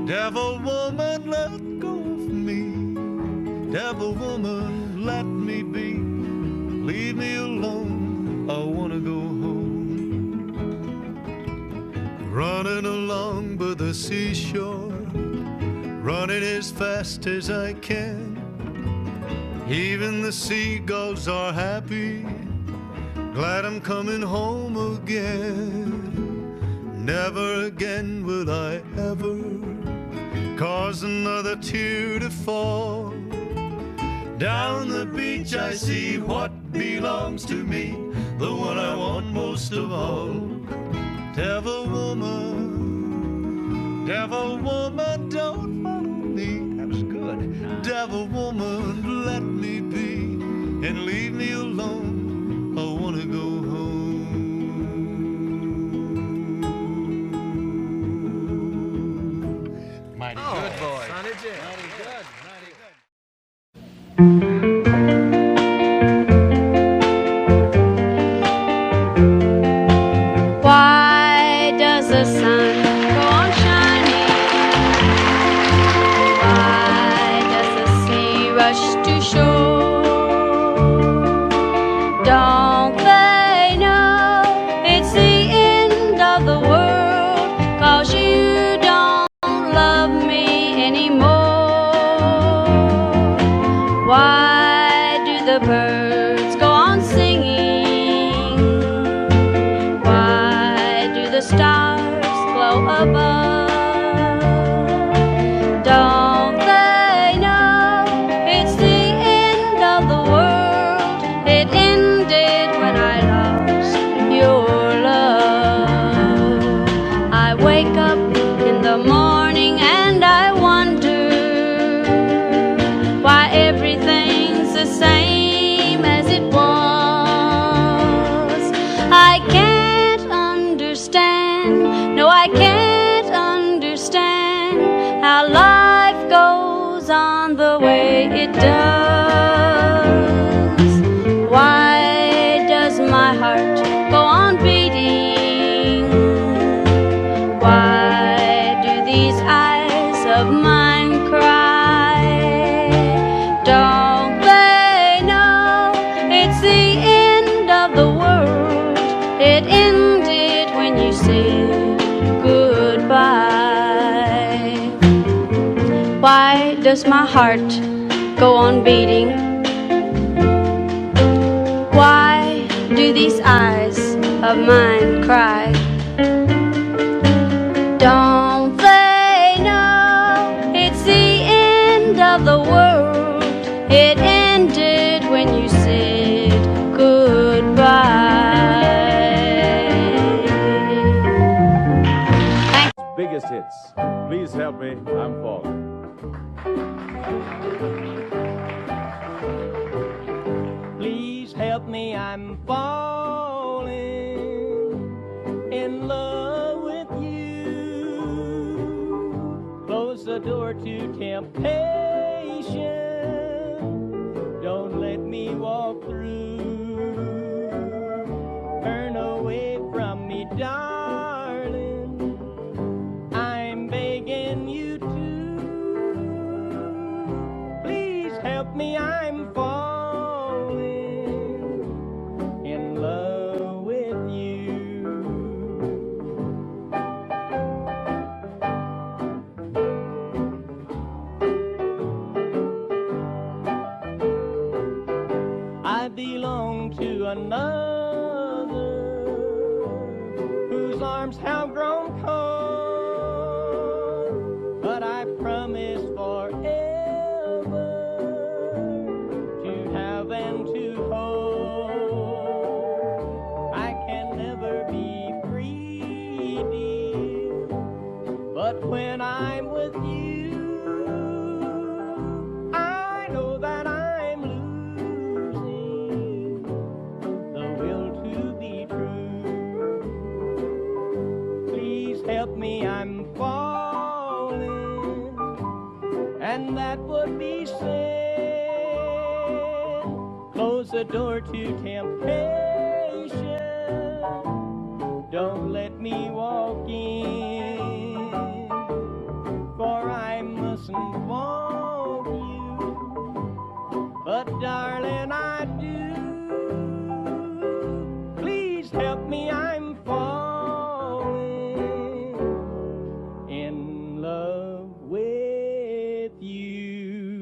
let go of me. Devil woman, let me be. Leave me alone, I wanna go home. Running along by the seashore, running as fast as I can. Even the seagulls are happy, glad I'm coming home again. Never again will I ever cause another tear to fall. Down the beach I see what belongs to me, the one I want most of all. Devil woman, don't follow me. That was good. Devil woman, let me be, and leave me alone. I wanna go home. Mighty good, boy. Sonny Jim. Mighty good, mighty good. Why does the sun go on shining it does. Why does my heart go on beating? Why do these eyes of mine cry? Don't they know it's the end of the world? It ended when you said goodbye. Why does my heart go on beating? Why do these eyes of mine cry? Don't they know it's the end of the world? It ended when you said goodbye. Biggest hits. Please help me, I'm falling. Please help me, I'm falling in love with you. Close the door to temptation. Don't let me walk through. Turn away from me, darling. I'm begging you to. Please help me, I'm falling in love with you. I belong to another whose arms have grown cold, but I promise forever to have and to hold. I can never be free, dear, but when I'm with you, I know that I'm losing the will to be true. Please help me, I'm falling, and that would be sin. Close the door to temptation. Don't let me walk in, for I mustn't want you. But darling, I do. Please help me, I'm falling in love with you.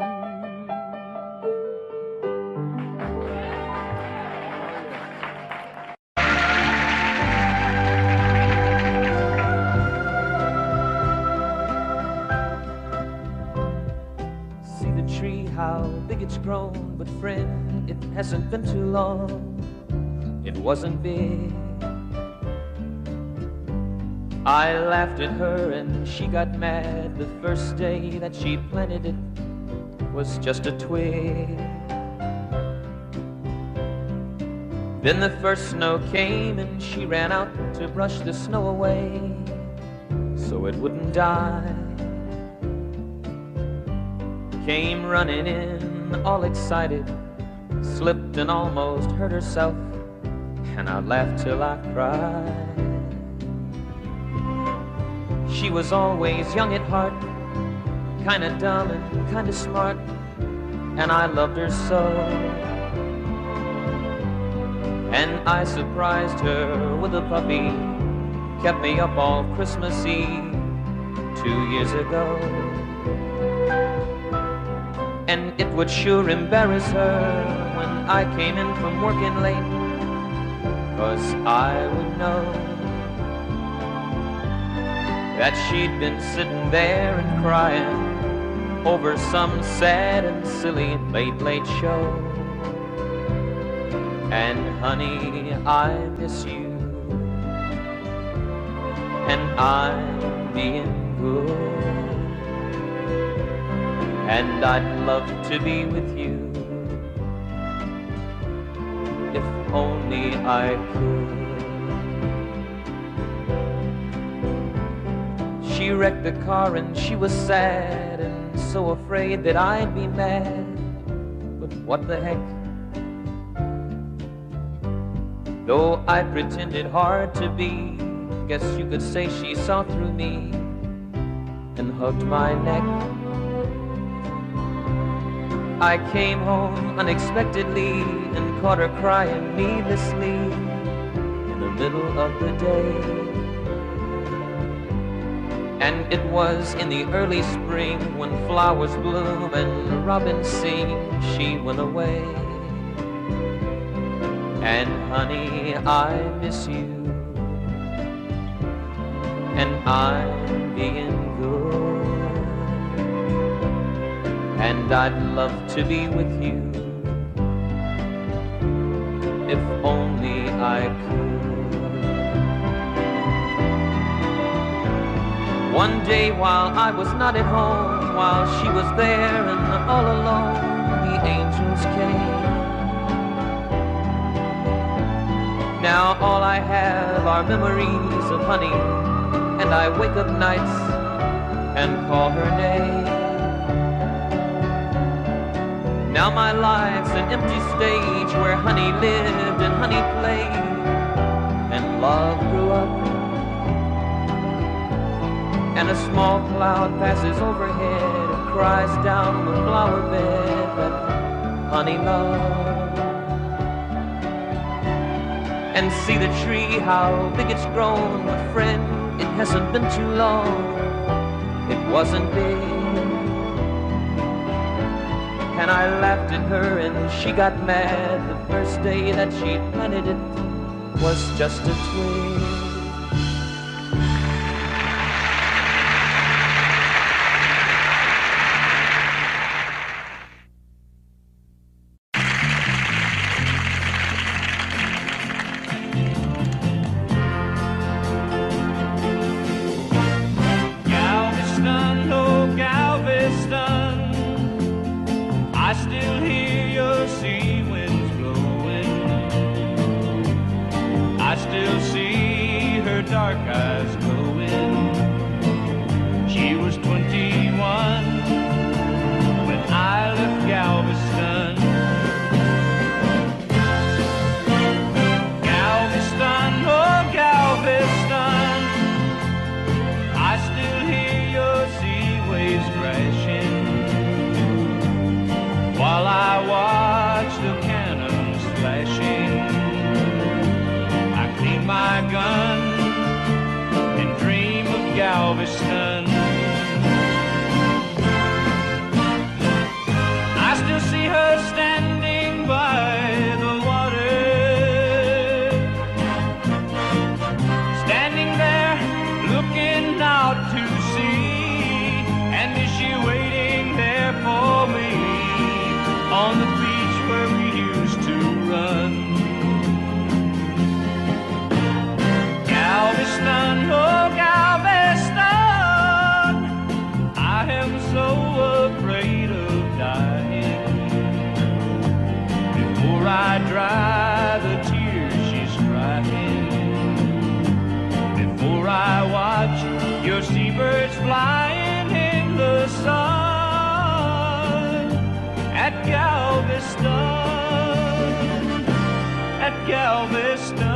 See the tree, how big it's grown, but friend, it hasn't been too long. It wasn't big. I laughed at her and she got mad. The first day that she planted it was just a twig. Then the first snow came and she ran out to brush the snow away so it wouldn't die. Came running in all excited, slipped and almost hurt herself, and I laughed till I cried. She was always young at heart, kinda dumb and kinda smart, and I loved her so. And I surprised her with a puppy, kept me up all Christmas Eve 2 years ago. And it would sure embarrass her when I came in from working late, 'cause I would know that she'd been sitting there and crying over some sad and silly late show. And honey, I miss you, and I'm being good, and I'd love to be with you if only I could. She wrecked the car and she was sad and so afraid that I'd be mad. But what the heck? Though I pretended hard to be, guess you could say she saw through me and hugged my neck. I came home unexpectedly and caught her crying needlessly in the middle of the day. And it was in the early spring when flowers bloom and robins sing, she went away. And honey, I miss you, and I'm being good, and I'd love to be with you if only I could. One day while I was not at home, while she was there and all alone, the angels came. Now all I have are memories of honey, and I wake up nights and call her name. Now my life's an empty stage where honey lived and honey played, and love grew up. And a small cloud passes overhead and cries down the flower bed that honey loved. And see the tree, how big it's grown, but friend, it hasn't been too long. It wasn't big. And I laughed at her and she got mad. The first day that she planted it was just a twig. Dark eyes glowing. She was 21 when I left Galveston. Galveston, oh Galveston, I still hear your sea waves crashing while I watch the cannons flashing. I clean my gun, Galveston. I still see her standing by the water, standing there looking out to sea. And is she waiting there for me on the beach where we used to run? Galveston, oh Galveston, I am so afraid of dying. Before I dry the tears she's crying, before I watch your seabirds flying in the sun, at Galveston, at Galveston.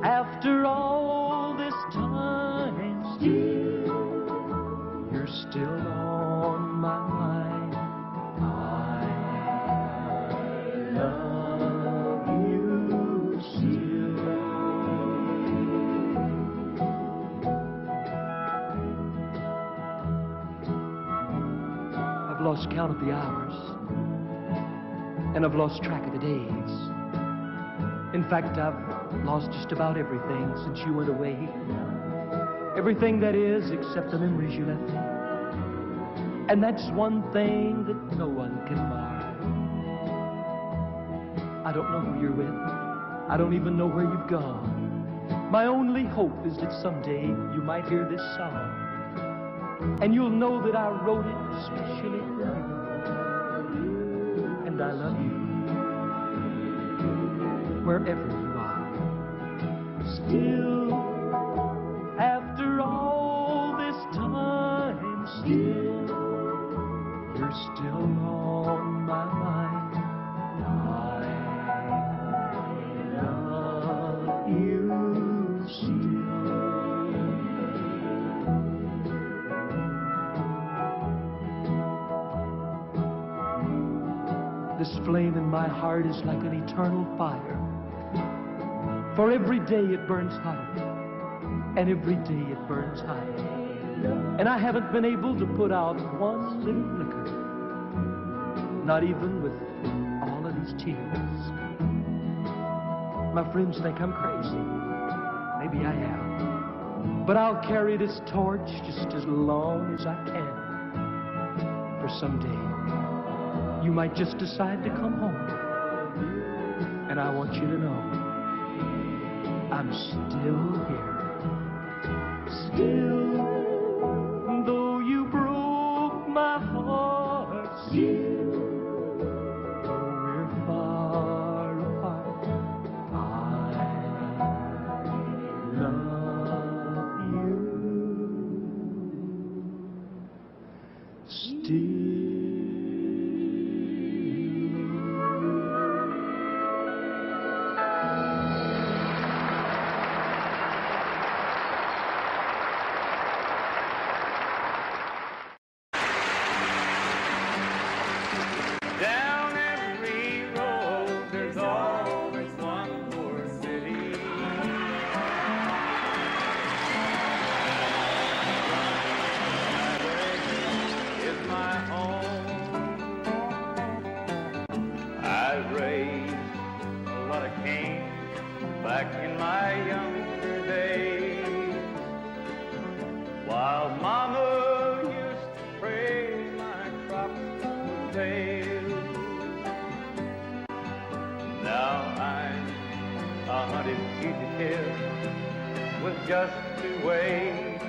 After all this time, you're still on my mind. I love you. lost count of the hours, and I've lost track of the days. In fact, I've lost just about everything since you went away. Everything that is, except the memories you left me. And that's one thing that no one can buy. I don't know who you're with. I don't even know where you've gone. My only hope is that someday you might hear this song, and you'll know that I wrote it especially for you. And I love you wherever you are. Still, after all this time, still, you're still on my mind. I love you still. This flame in my heart is like an eternal fire. For every day it burns hotter, and every day it burns higher. And I haven't been able to put out one little flicker, not even with all of these tears. My friends think I'm crazy. Maybe I am. But I'll carry this torch just as long as I can. For someday, you might just decide to come home. And I want you to know I'm still here. Still, though you broke my heart, still, though we're far apart, I love you still. Down every road, there's always one more city. Is my home. I raised a lot of cane back in my younger days, while Mama used to pray my crops would fail. Now I'm a hunted fugitive with just 2 ways: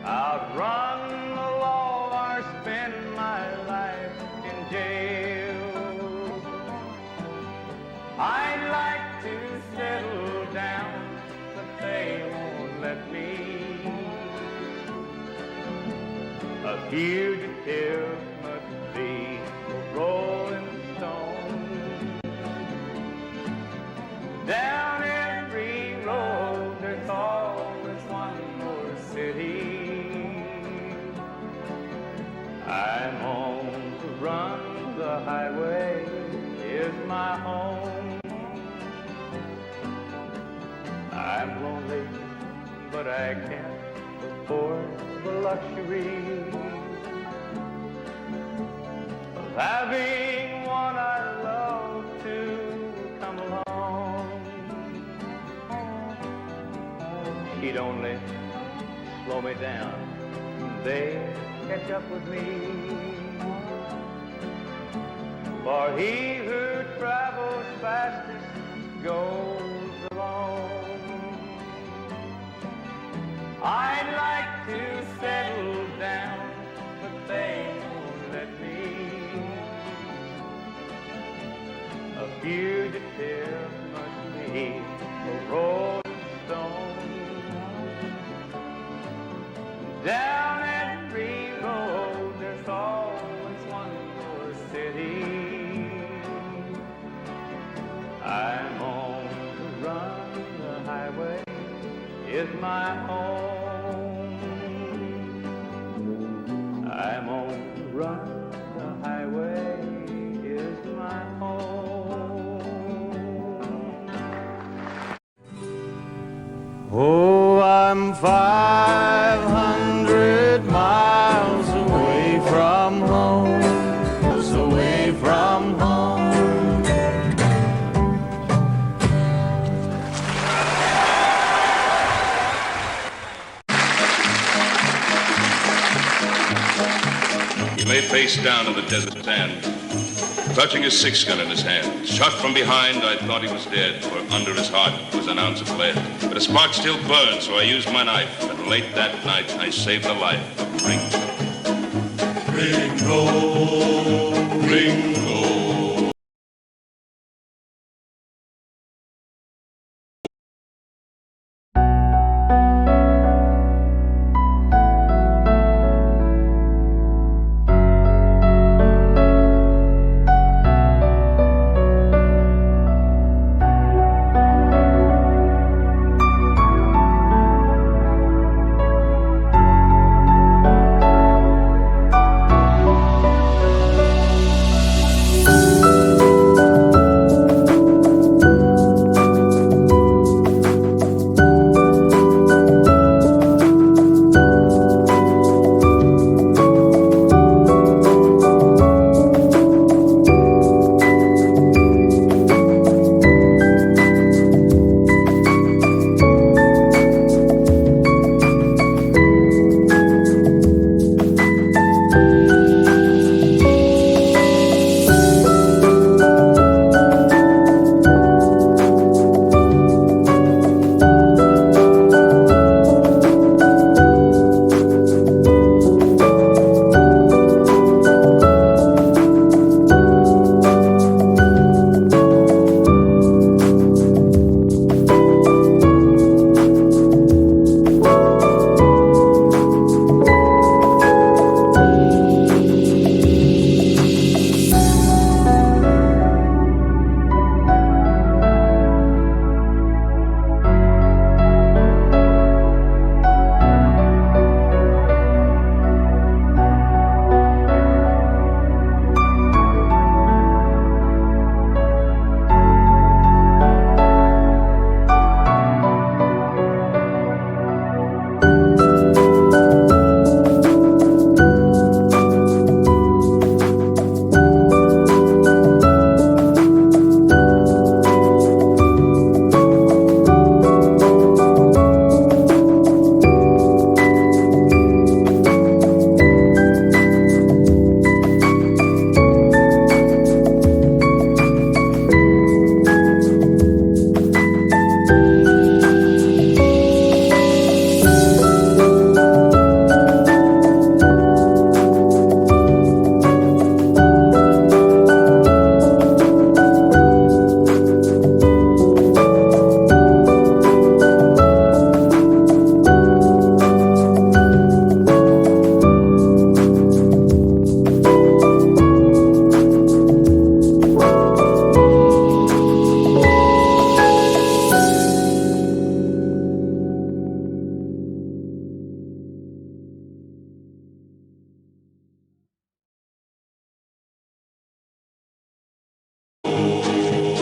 outrun the law or spend my life in jail. I'd like to settle down, but they won't let me. A fugitive must be a rolling stone. Down every road, there's always one more city. I'm on the run, the highway is my home. I'm lonely, but I can't afford the luxury of having one I love to come along. She'd only slow me down, they'd catch up with me. For he who travels fastest goes alone. I'd like to settle down, but they won't let me. A fugitive must be a rolling stone. Down every road, there's always one more city. I'm on the run, the highway is my home. I'm on the run, the highway is my home. Oh, I'm 500 miles away from from home. He lay face down in the desert sand, clutching his six-gun in his hand. Shot from behind, I thought he was dead, for under his heart was an ounce of lead. But a spark still burned, so I used my knife, and late that night I saved the life of Ringo. Ringo, Ringo.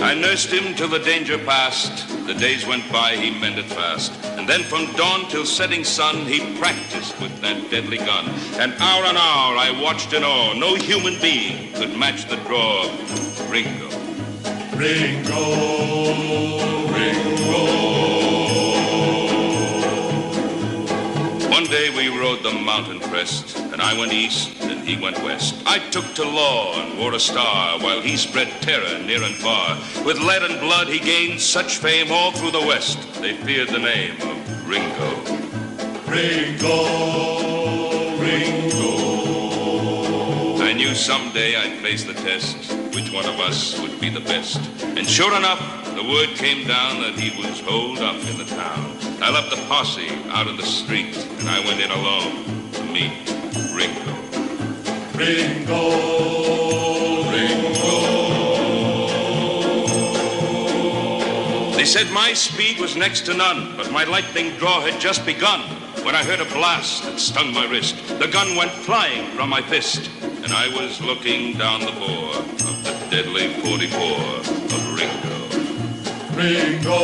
I nursed him till the danger passed. The days went by, he mended fast. And then from dawn till setting sun, he practiced with that deadly gun. And hour on hour I watched in awe. No human being could match the draw of Ringo. Ringo, Ringo. One day we rode the mountain crest, and I went east and he went west. I took to law and wore a star, while he spread terror near and far. With lead and blood he gained such fame all through the West. They feared the name of Ringo. Ringo, Ringo. I knew someday I'd face the test, which one of us would be the best. And sure enough, the word came down that he was holed up in the town. I left the posse out in the street, and I went in alone to meet Ringo. Ringo, Ringo. They said my speed was next to none, but my lightning draw had just begun. When I heard a blast that stung my wrist, the gun went flying from my fist, and I was looking down the bore of the deadly 44 of Ringo. Ringo,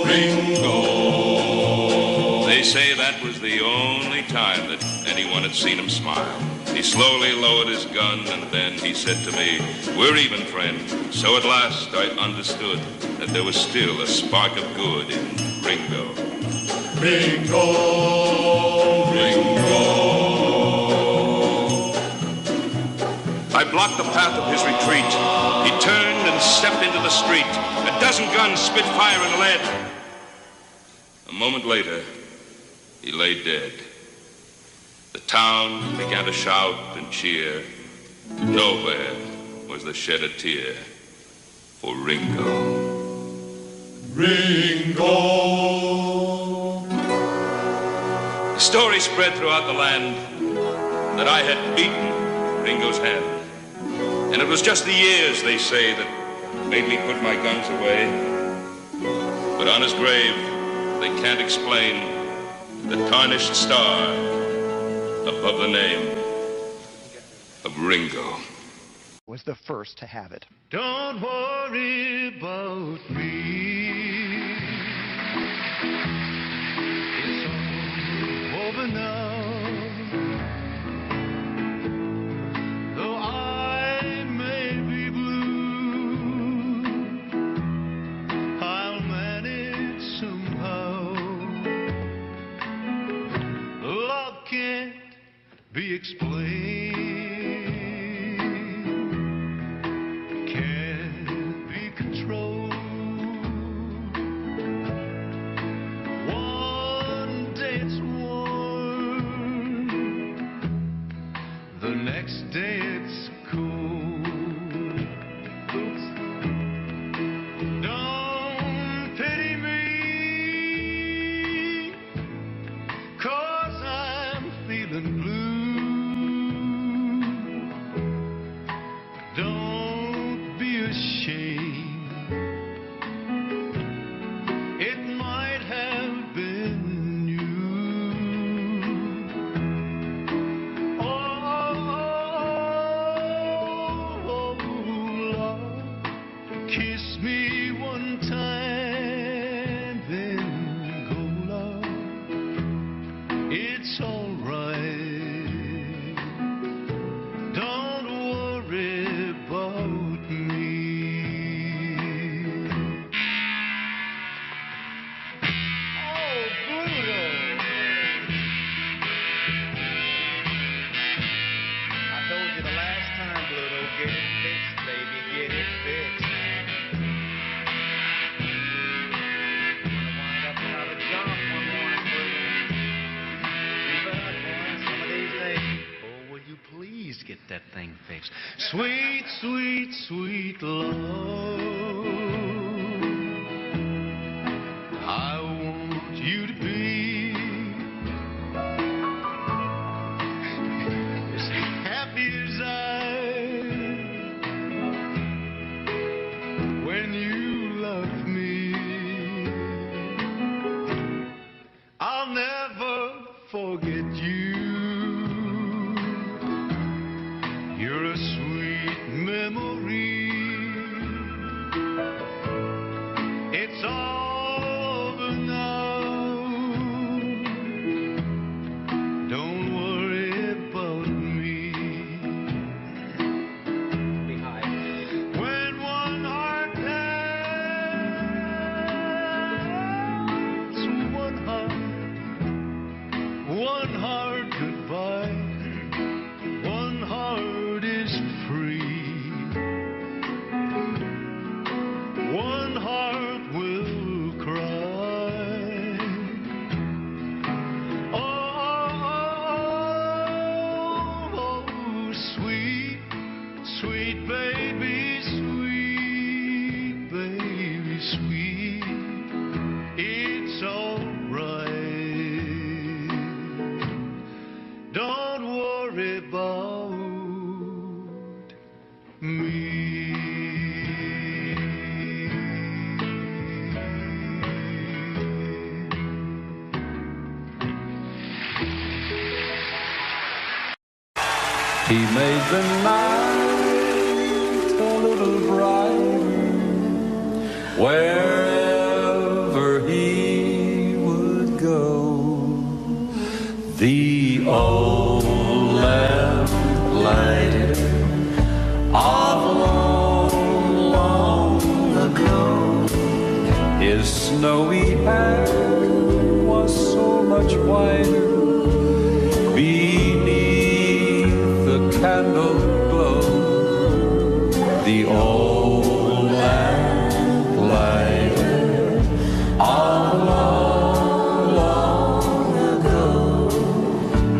Ringo. They say that was the only time that anyone had seen him smile. He slowly lowered his gun, and then he said to me, "We're even, friend." So at last I understood that there was still a spark of good in Ringo. Ringo, Ringo. I blocked the path of his retreat. He turned and stepped into the street. A dozen guns spit fire and lead. A moment later, he lay dead. The town began to shout and cheer. Nowhere was there shed a tear for Ringo. Ringo. The story spread throughout the land that I had beaten Ringo's hand. And it was just the years, they say, that made me put my guns away. But on his grave, they can't explain the tarnished star above the name of Ringo. Was the first to have it. Don't worry about me. It's all over now. Though I may be blue, I'll manage somehow. Love can't be explained. Get that thing fixed. Sweet, sweet, sweet love, I want you to be as happy as I when you love me. I'll never forget you. You're a sweet memory. It's all over now. Don't worry about me. When one heart tells one heart goodbye, one heart is free. One heart will cry. Oh, sweet, sweet baby, sweet baby, sweet. It's all right. Don't worry about me. He made the night a little brighter wherever he would go. The old lamp snowy hair was so much whiter beneath the candle glow. The old lamp lighted on long, long ago.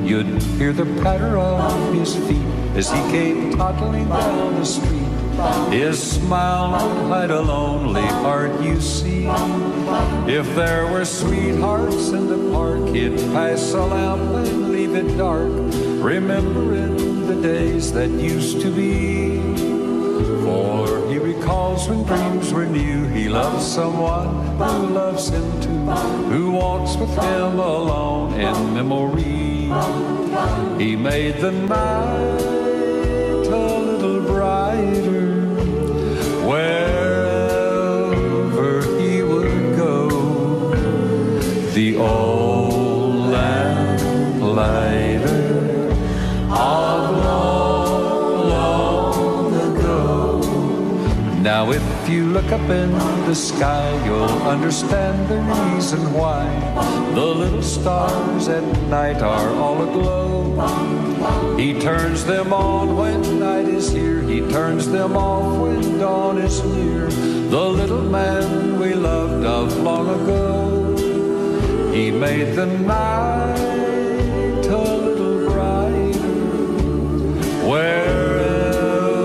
You'd hear the patter of his feet as he came toddling down the street. His smile would hide a lonely heart, you see. If there were sweethearts in the park, he'd pass a lamp and leave it dark, remembering the days that used to be. For he recalls when dreams were new, he loves someone who loves him too, who walks with him alone in memory. He made the night a little brighter wherever he would go. The old lamp lighter of long, long ago. Now if you look up in the sky, you'll understand the reason why the little stars at night are all aglow. He turns them on when night is here, he turns them off when dawn is near. The little man we loved of long ago, he made the night a little brighter wherever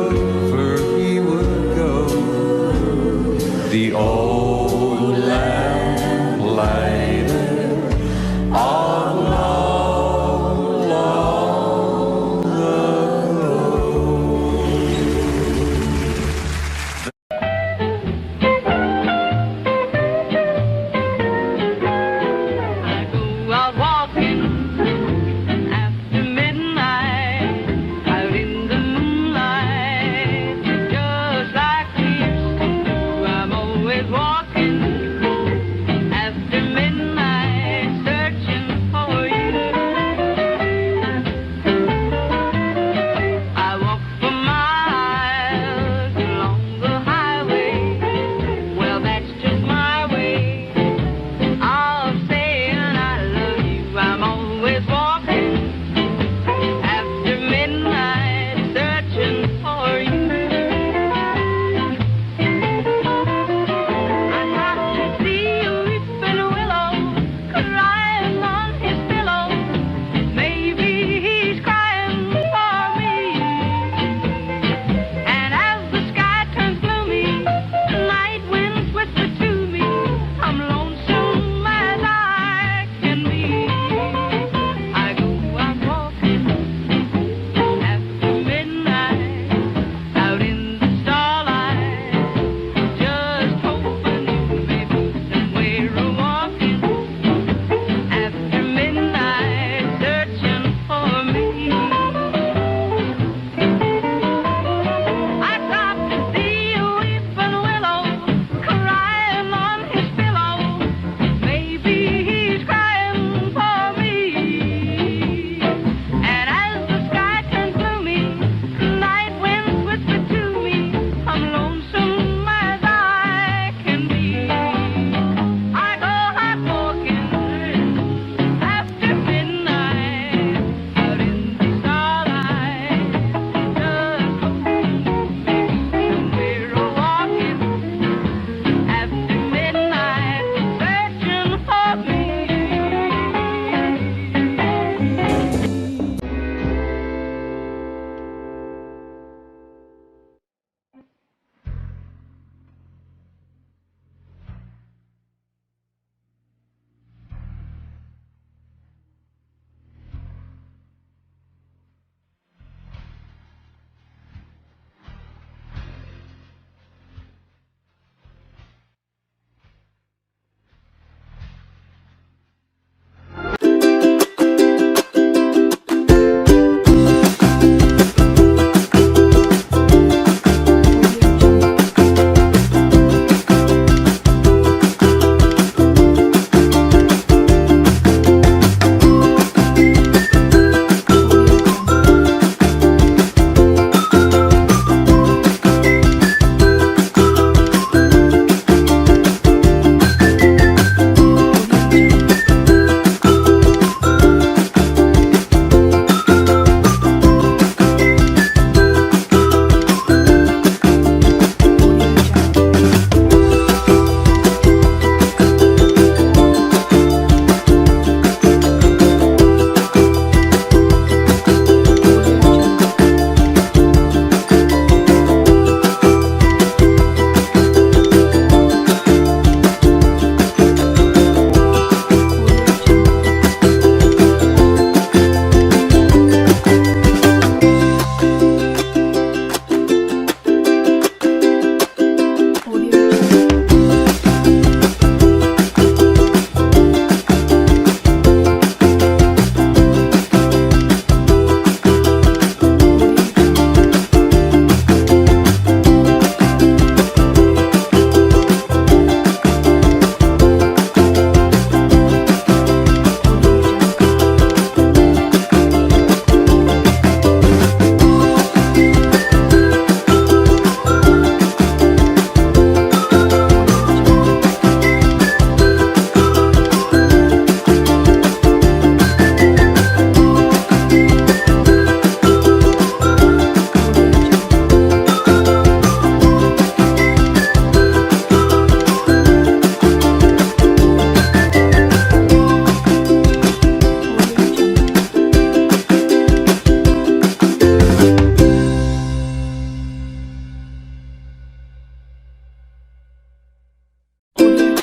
he would go. The old lamp lighted on long, long ago. I go out walking after midnight, out in the moonlight, just like we used to. I'm always walking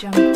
Jungle.